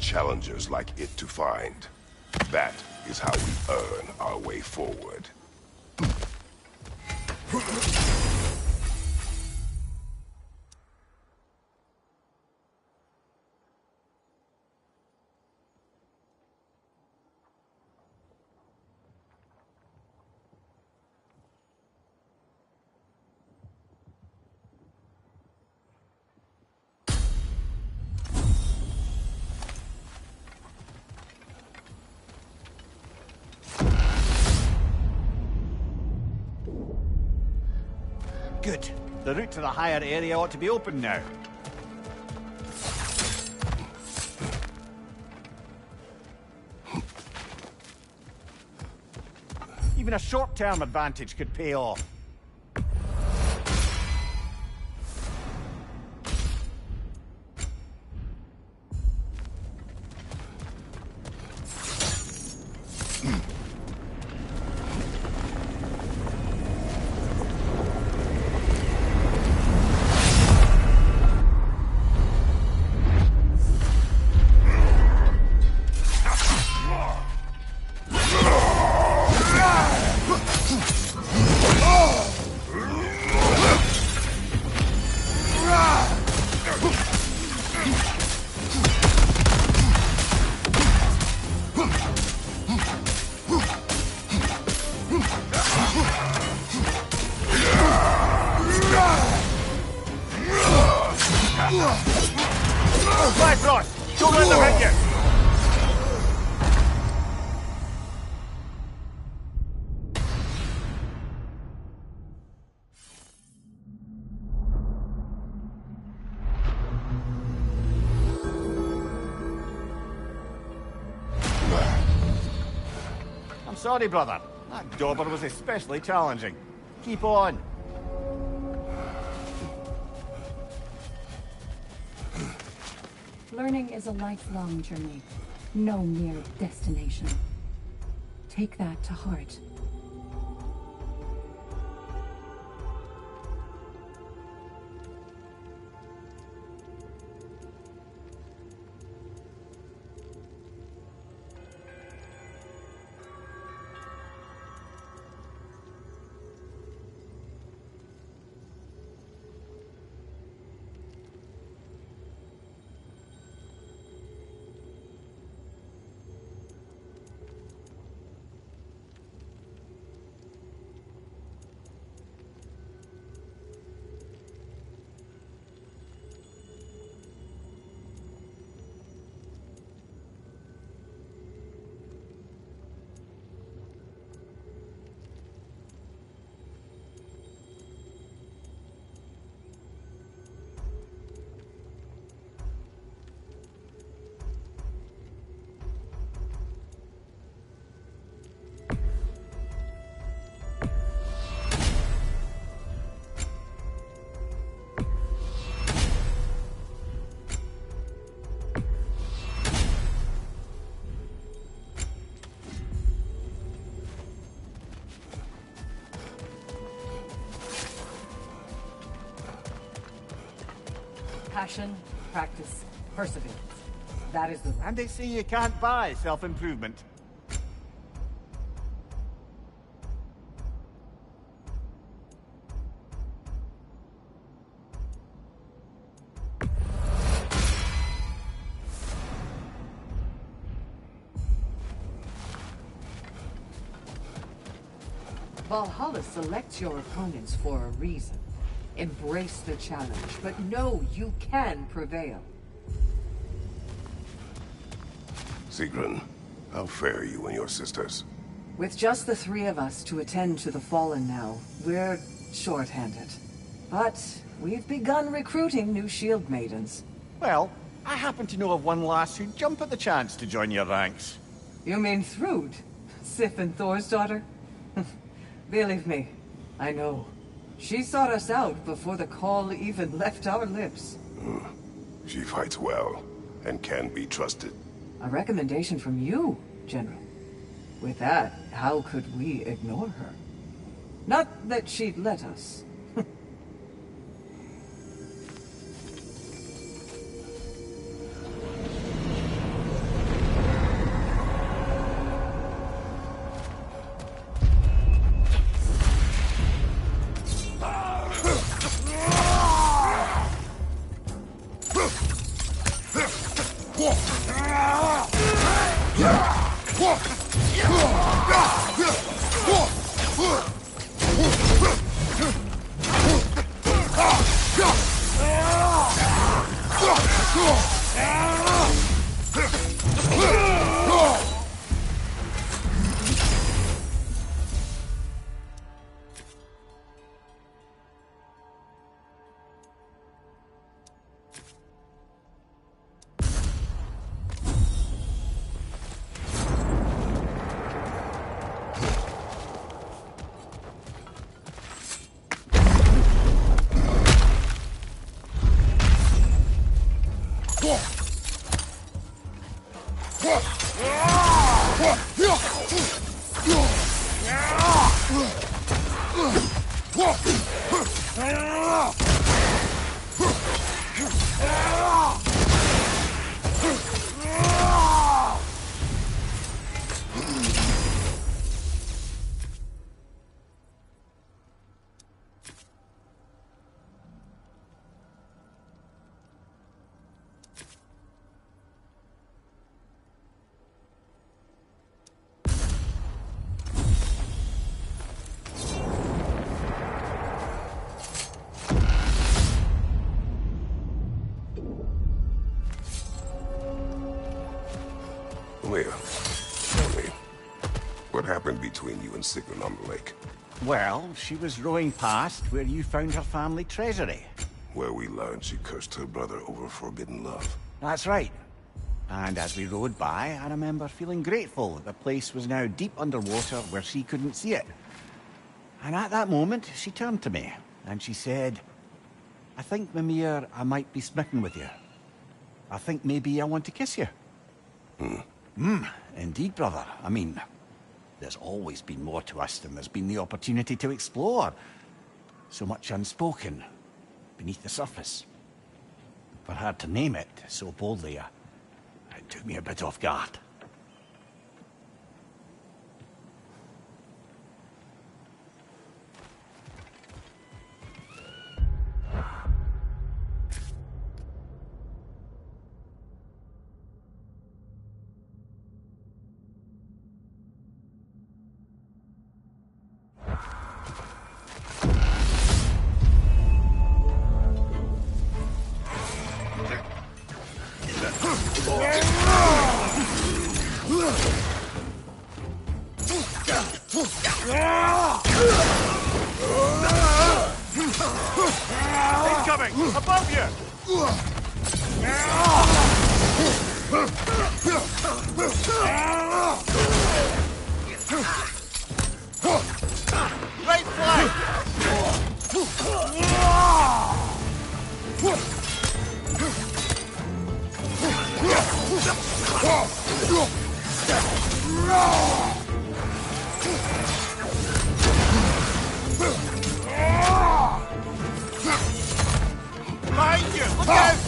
challengers like it to find, that is how we earn our way forward. Good. The route to the higher area ought to be open now. Even a short-term advantage could pay off. Bifrost! Don't let them hit you! I'm sorry, brother. That dauber was especially challenging. Keep on. Learning is a lifelong journey, no mere destination. Take that to heart. Passion, practice, perseverance. That is the... And they say you can't buy self-improvement. Valhalla selects your opponents for a reason. Embrace the challenge, but know you can prevail. Sigrun, how fare you and your sisters? With just the three of us to attend to the fallen now, we're short-handed. But we've begun recruiting new shield maidens. Well, I happen to know of one lass who'd jump at the chance to join your ranks. You mean Thrud? Sif and Thor's daughter? Believe me, I know. She sought us out before the call even left our lips. She fights well, and can be trusted. A recommendation from you, General. With that, how could we ignore her? Not that she'd let us. Leah, tell me, what happened between you and Sigrun on the lake? Well, she was rowing past where you found her family treasury. Where we learned she cursed her brother over forbidden love. That's right. And as we rowed by, I remember feeling grateful that the place was now deep underwater where she couldn't see it. And at that moment, she turned to me, and she said, I think, Mimir, I might be smitten with you. I think maybe I want to kiss you. Indeed, brother. I mean, there's always been more to us than there's been the opportunity to explore. So much unspoken, beneath the surface. For her to name it so boldly, it took me a bit off guard. Incoming! Above you! Right flank! Behind you! Look out!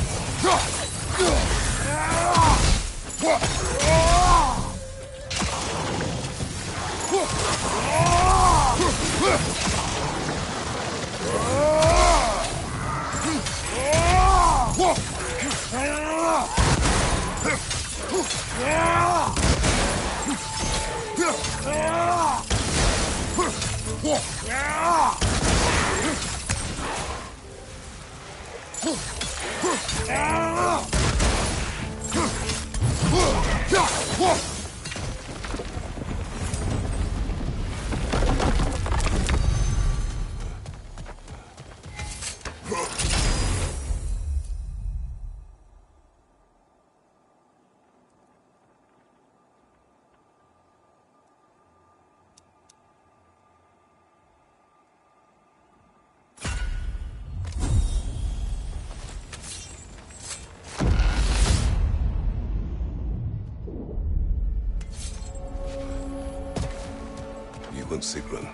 And Sigrun,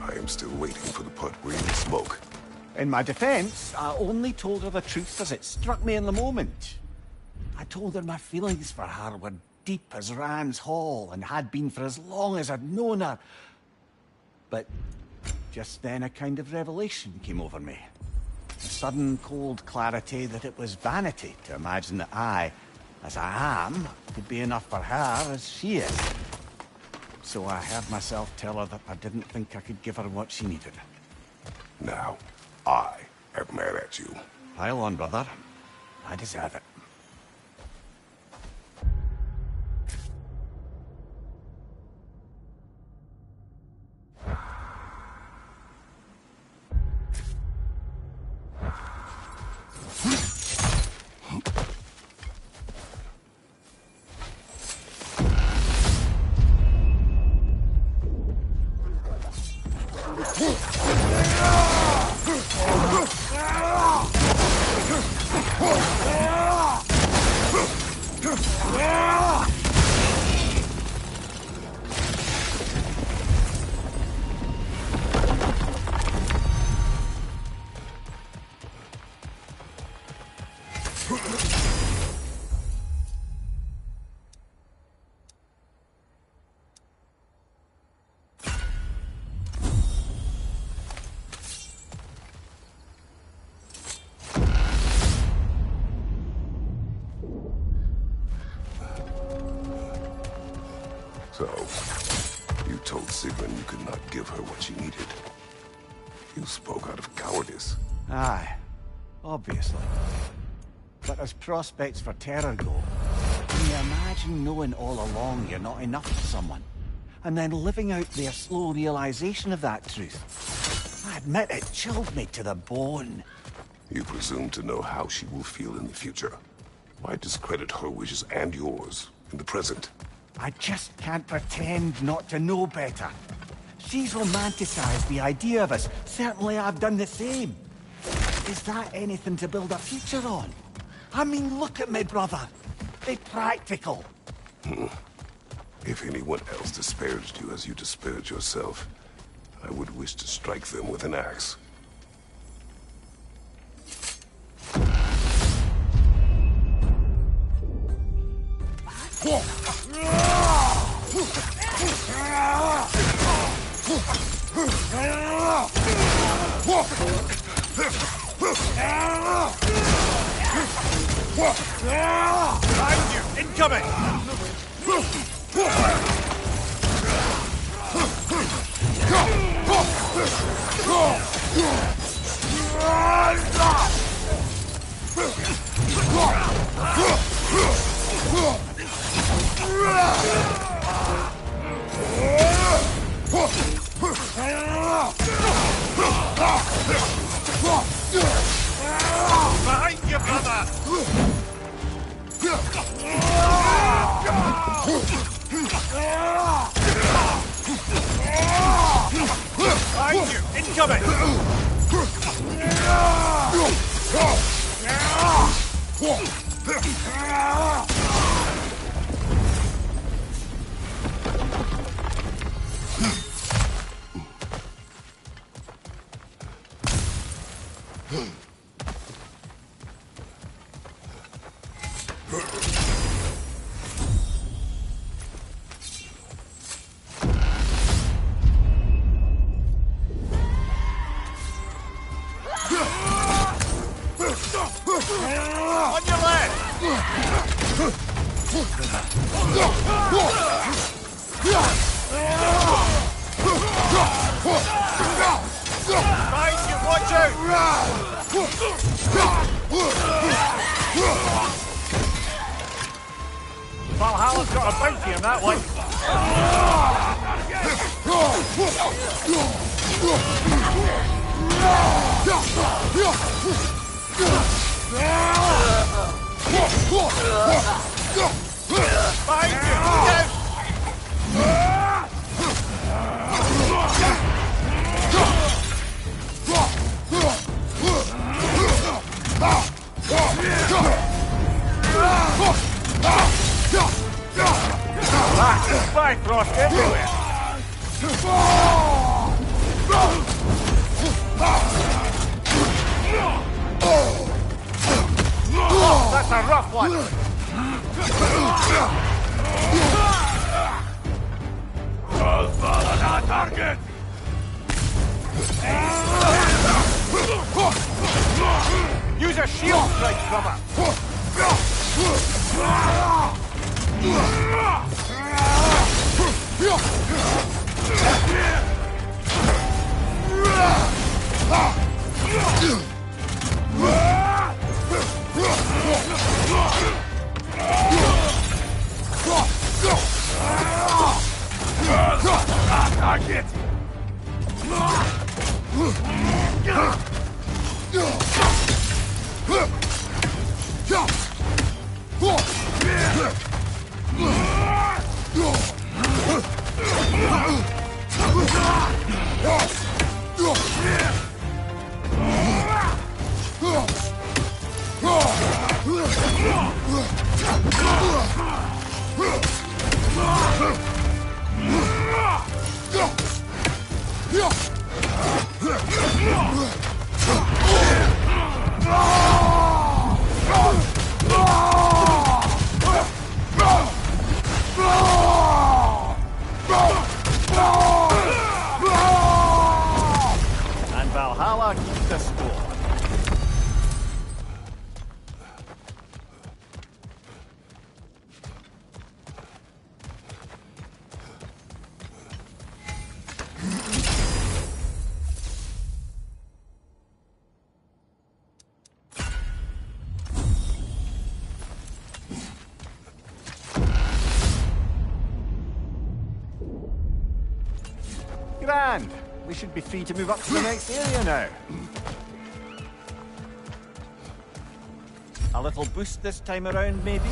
I am still waiting for the part where you spoke. In my defense, I only told her the truth as it struck me in the moment. I told her my feelings for her were deep as Rand's Hall and had been for as long as I'd known her. But just then a kind of revelation came over me. A sudden cold clarity that it was vanity to imagine that I, As I am, could be enough for her as she is. So I heard myself tell her that I didn't think I could give her what she needed. Now, I am mad at you. Pile on, brother. I deserve it. So, you told Sigmund you could not give her what she needed. You spoke out of cowardice. Aye, obviously. But as prospects for terror go, can you imagine knowing all along you're not enough for someone, and then living out their slow realization of that truth? I admit it chilled me to the bone. You presume to know how she will feel in the future. Why discredit her wishes and yours in the present? I just can't pretend not to know better. She's romanticized the idea of us. Certainly I've done the same. Is that anything to build a future on? I mean, look at me, brother. Be practical. If anyone else disparaged you as you disparage yourself, I would wish to strike them with an axe. Behind you! Incoming! Behind you, brother! Behind you! Incoming! On your left! Behind you, watch out! Valhalla's got a bounty on that one. Behind you! Bifrost everywhere! Oh, that's a rough one! All fallen on target! Use a shield strike, brother! And Valhalla keeps the score. Grand! We should be free to move up to the next area now. A little boost this time around, maybe?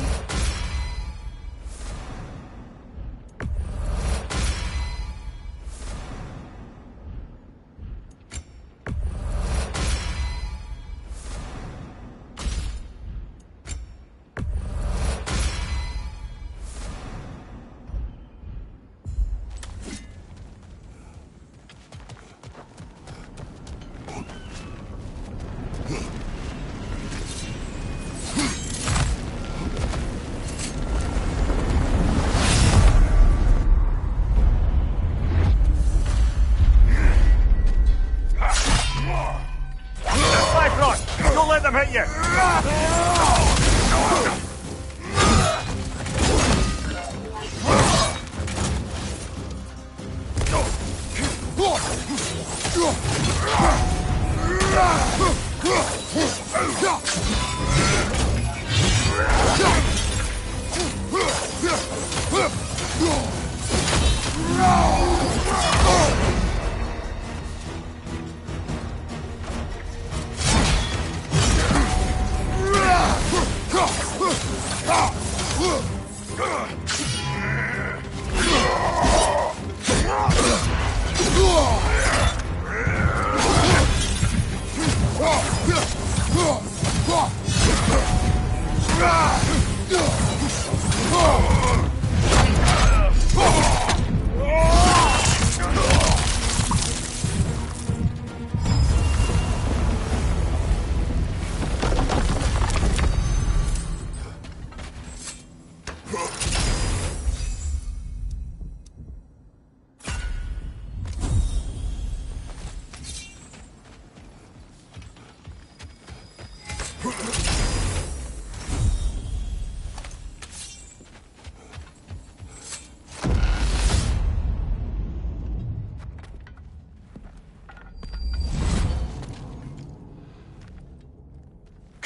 Don't let them hit you!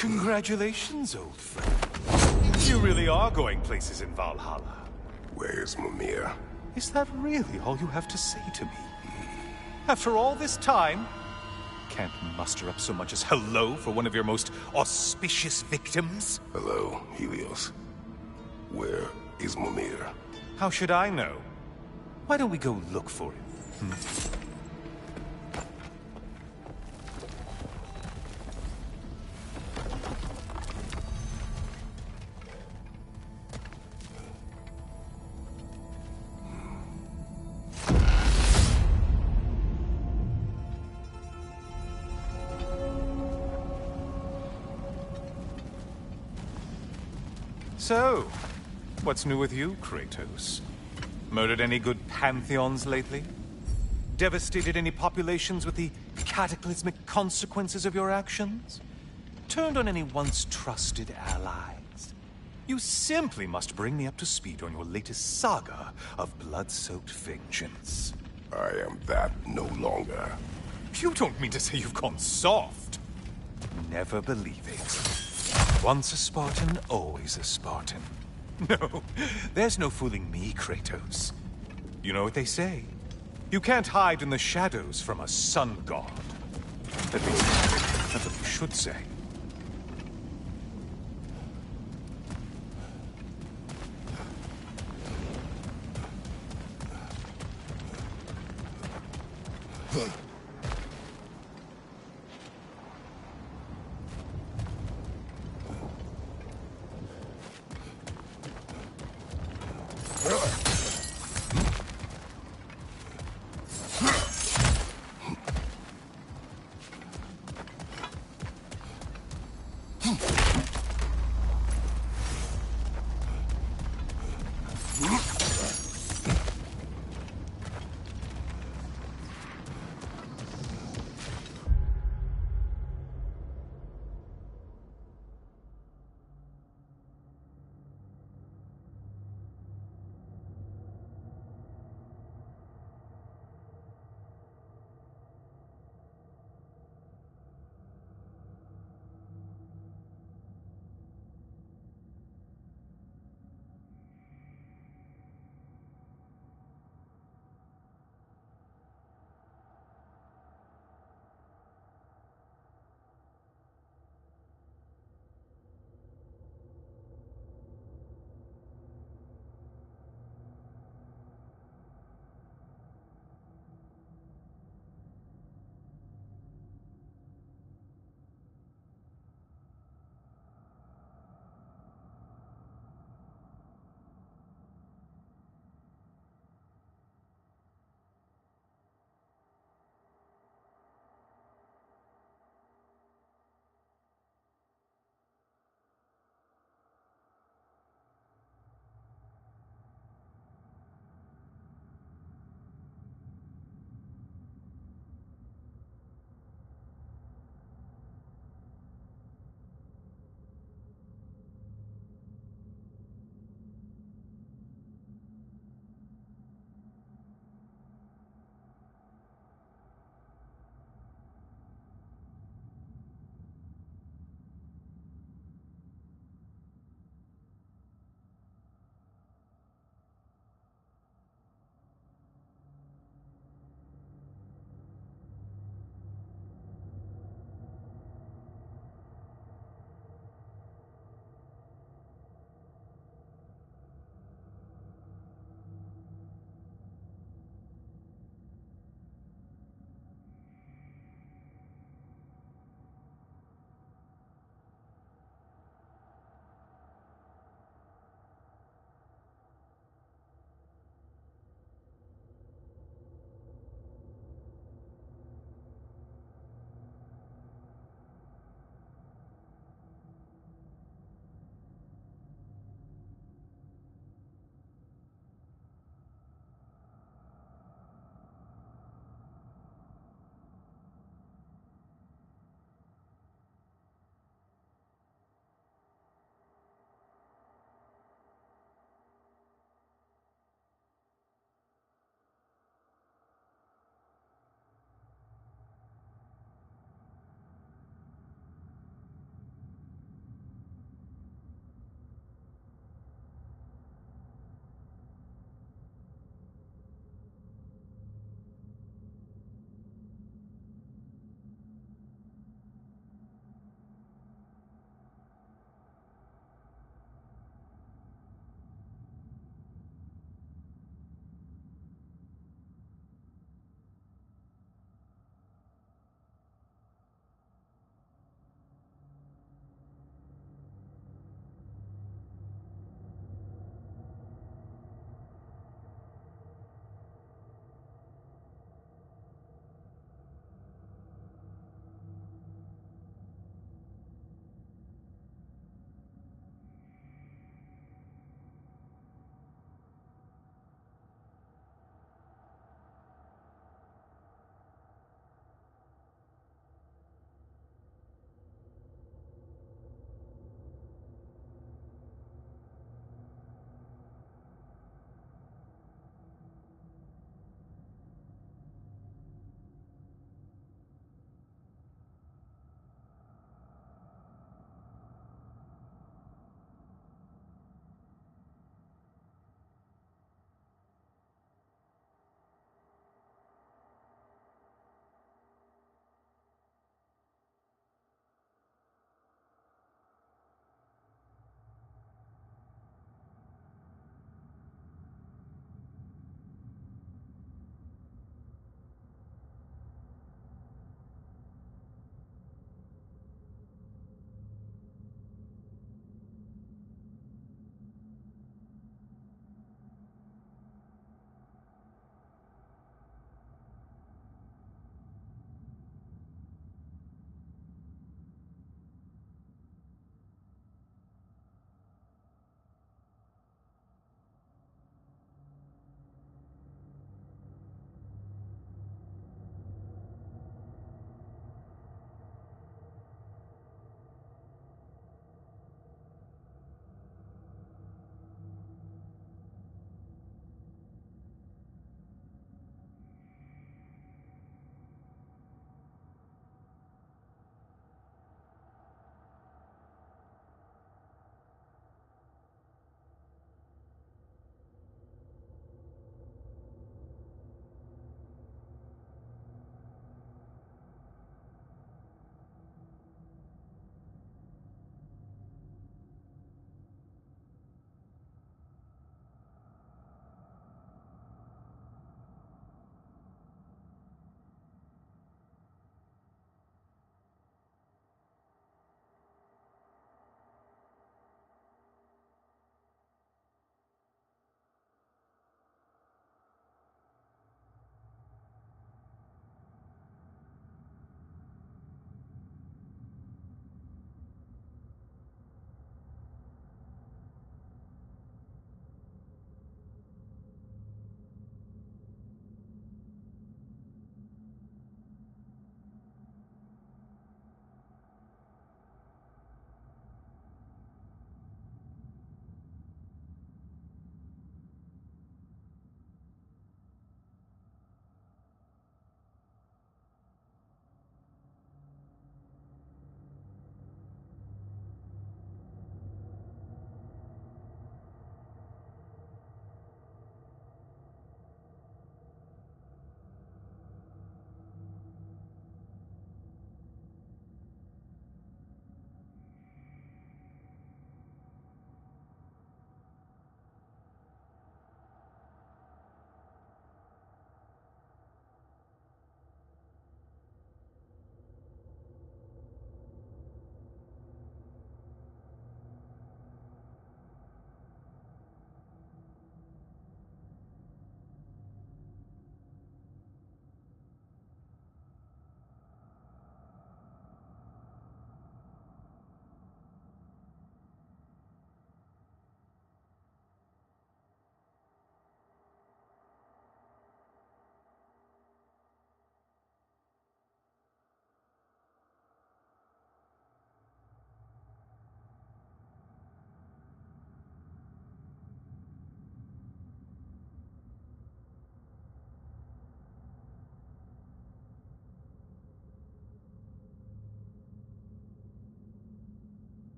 Congratulations, old friend. You really are going places in Valhalla. Where's Mimir? Is that really all you have to say to me? After all this time, can't muster up so much as hello for one of your most auspicious victims? Hello, Helios. Where is Mimir? How should I know? Why don't we go look for him? So, what's new with you, Kratos? Murdered any good pantheons lately? Devastated any populations with the cataclysmic consequences of your actions? Turned on any once trusted allies? You simply must bring me up to speed on your latest saga of blood-soaked vengeance. I am that no longer. You don't mean to say you've gone soft? Never believe it. Once a Spartan, always a Spartan. No, there's no fooling me, Kratos. You know what they say? You can't hide in the shadows from a sun god. At least, that's what you should say.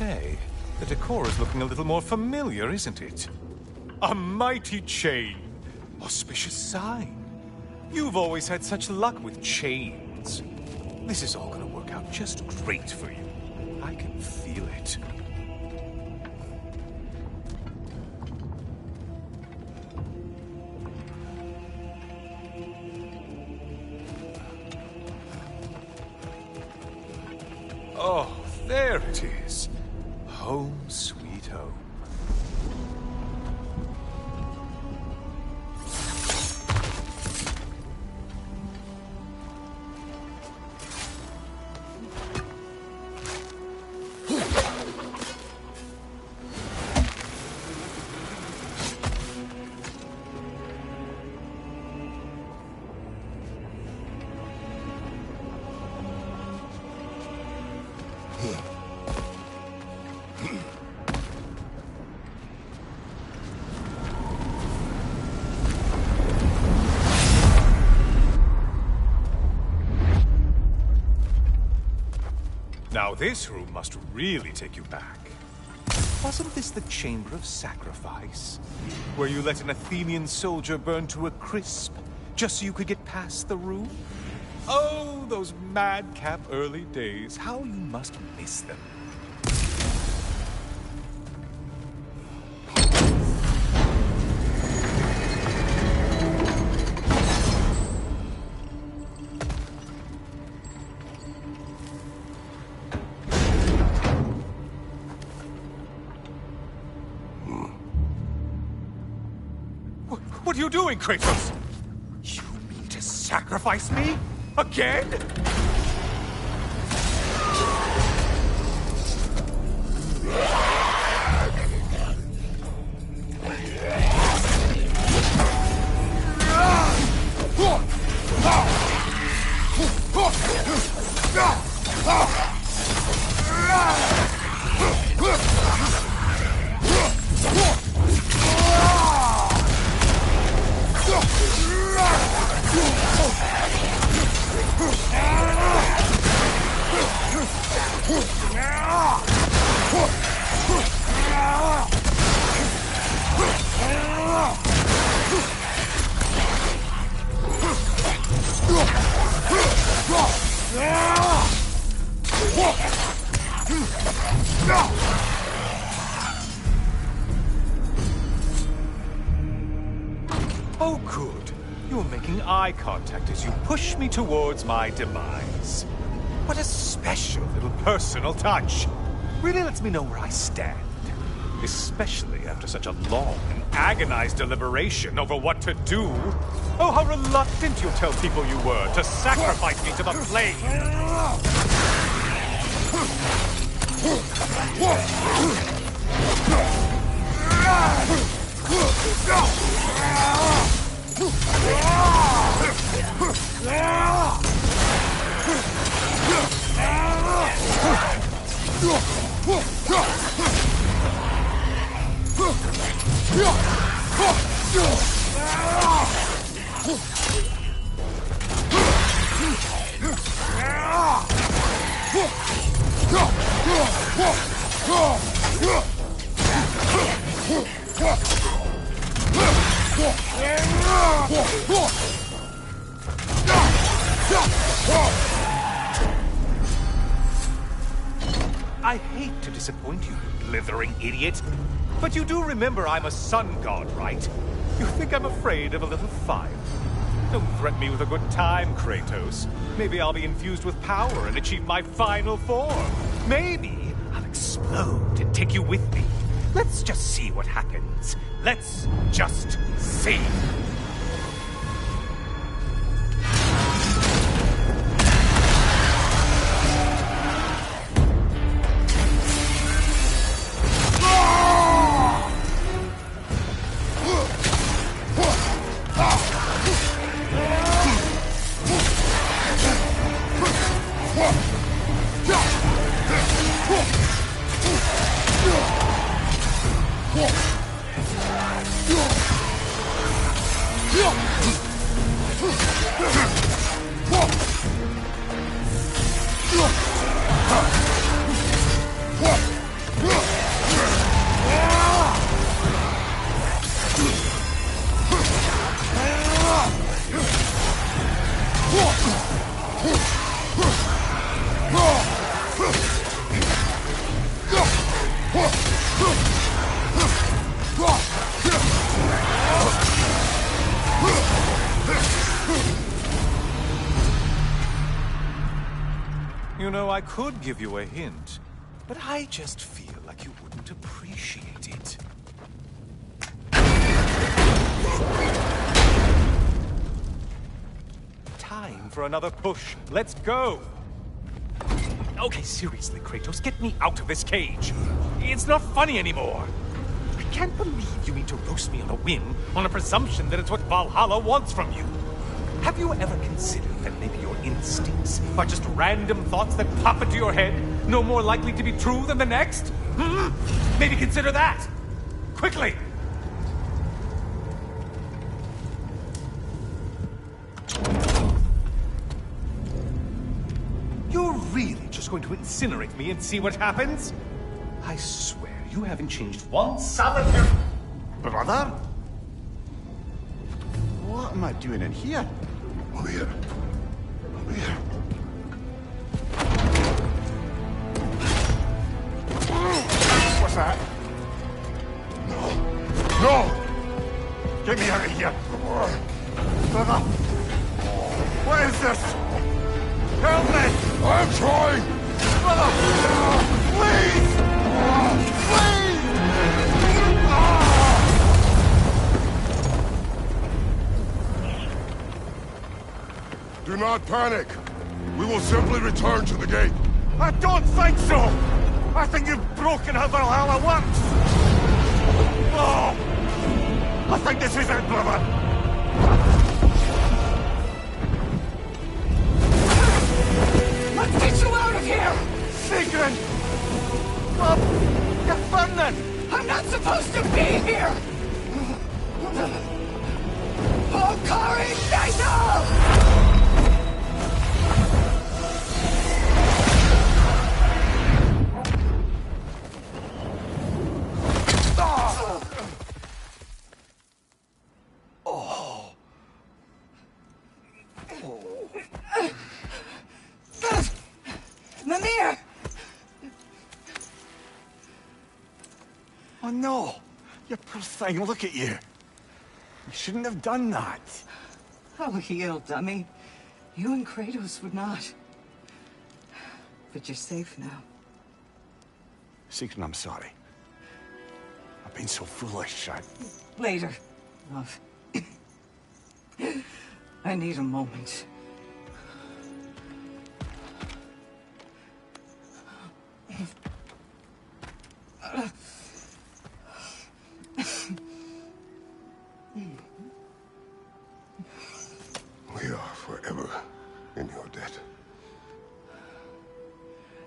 say, the decor is looking a little more familiar, isn't it? A mighty chain. Auspicious sign. You've always had such luck with chains. This is all gonna work out just great for you. I can feel it. Oh, there it is. Home sweet home. Now this room must really take you back. Wasn't this the Chamber of Sacrifice? Where you let an Athenian soldier burn to a crisp, just so you could get past the room? Oh, those madcap early days. How you must miss them. What are you doing, Kratos? You mean to sacrifice me? Again? Oh, good. You're making eye contact as you push me towards my demise. What a special little personal touch. Really lets me know where I stand. Especially after such a long and agonized deliberation over what to do. Oh, how reluctant you'll tell people you were to sacrifice me to the flame. I hate to disappoint you, blithering idiot. But you do remember I'm a sun god, right? You think I'm afraid of a little fire? Don't threaten me with a good time, Kratos. Maybe I'll be infused with power and achieve my final form. Maybe I'll explode and take you with me. Let's just see what happens. Let's just see. I could give you a hint, but I just feel like you wouldn't appreciate it. Time for another push. Let's go! Okay, seriously, Kratos, get me out of this cage. It's not funny anymore. I can't believe you mean to roast me on a whim, on a presumption that it's what Valhalla wants from you. Have you ever considered that maybe your instincts are just random thoughts that pop into your head, no more likely to be true than the next? Hmm? Maybe consider that! Quickly! You're really just going to incinerate me and see what happens? I swear, you haven't changed one solitary... Brother? What am I doing in here? Leah. Leah. What's that? No. No! Get me out of here! Brother! What is this? Help me! I'm trying! Brother! Please! Please! Do not panic. We will simply return to the gate. I don't think so! I think you've broken how Valhalla works! Oh! I think this is it, brother! Let's get you out of here! Sigrun! Bob! You're burning! I'm not supposed to be here! Oh, Kari, Naito! Mimir! Oh no! You poor thing, look at you! You shouldn't have done that. Oh, heal, dummy. You and Kratos would not. But you're safe now. Sigrun, I'm sorry. I've been so foolish. Later, love. I need a moment. We are forever in your debt.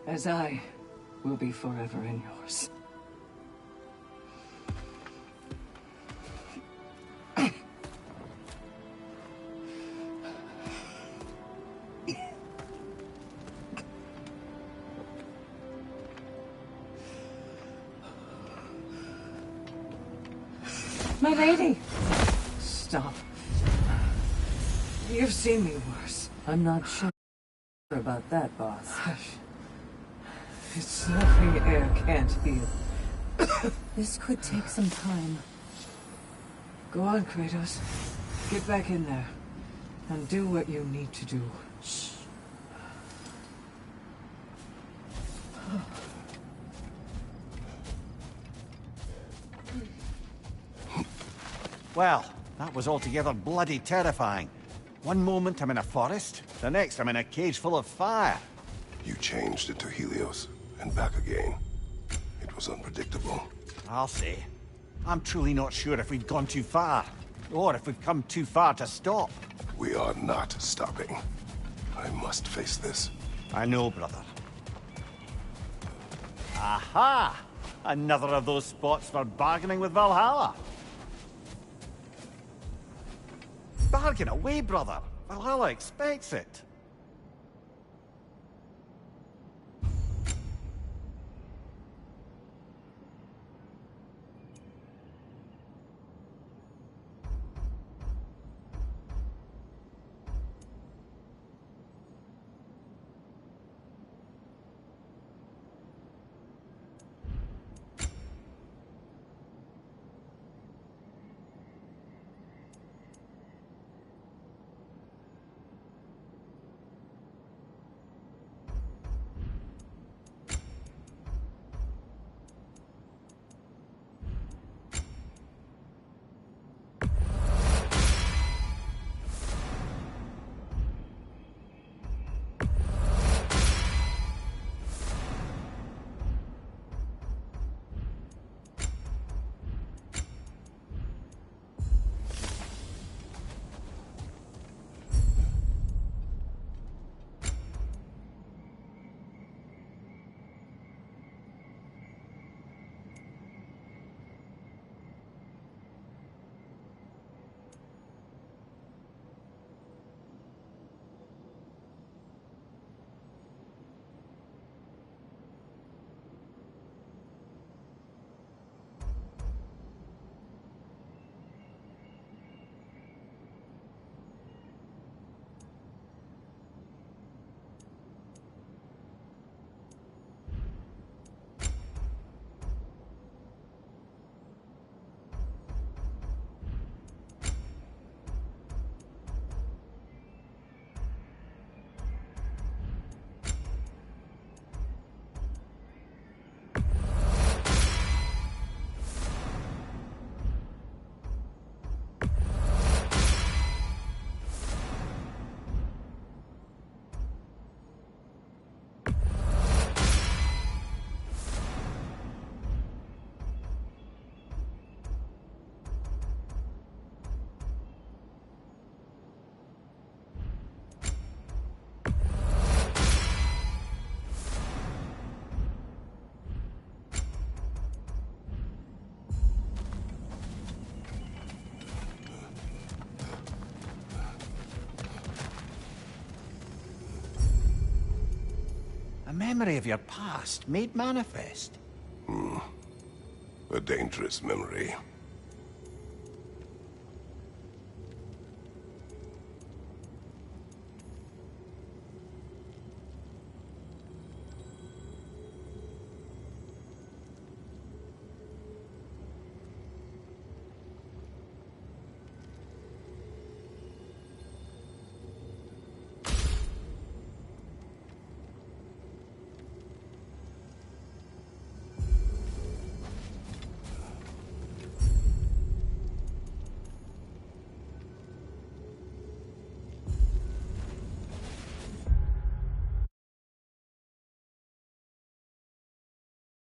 As I will be forever in yours. My lady! Stop. You've seen me worse. I'm not sure about that, boss. Hush. It's nothing air can't heal. This could take some time. Go on, Kratos. Get back in there. And do what you need to do. Shh. Well, that was altogether bloody terrifying. One moment I'm in a forest, the next I'm in a cage full of fire. You changed into Helios, and back again. It was unpredictable. I'll say. I'm truly not sure if we'd gone too far, or if we've come too far to stop. We are not stopping. I must face this. I know, brother. Aha! Another of those spots for bargaining with Valhalla. Bargain away, brother. Valhalla expects it. memory of your past made manifest. A dangerous memory.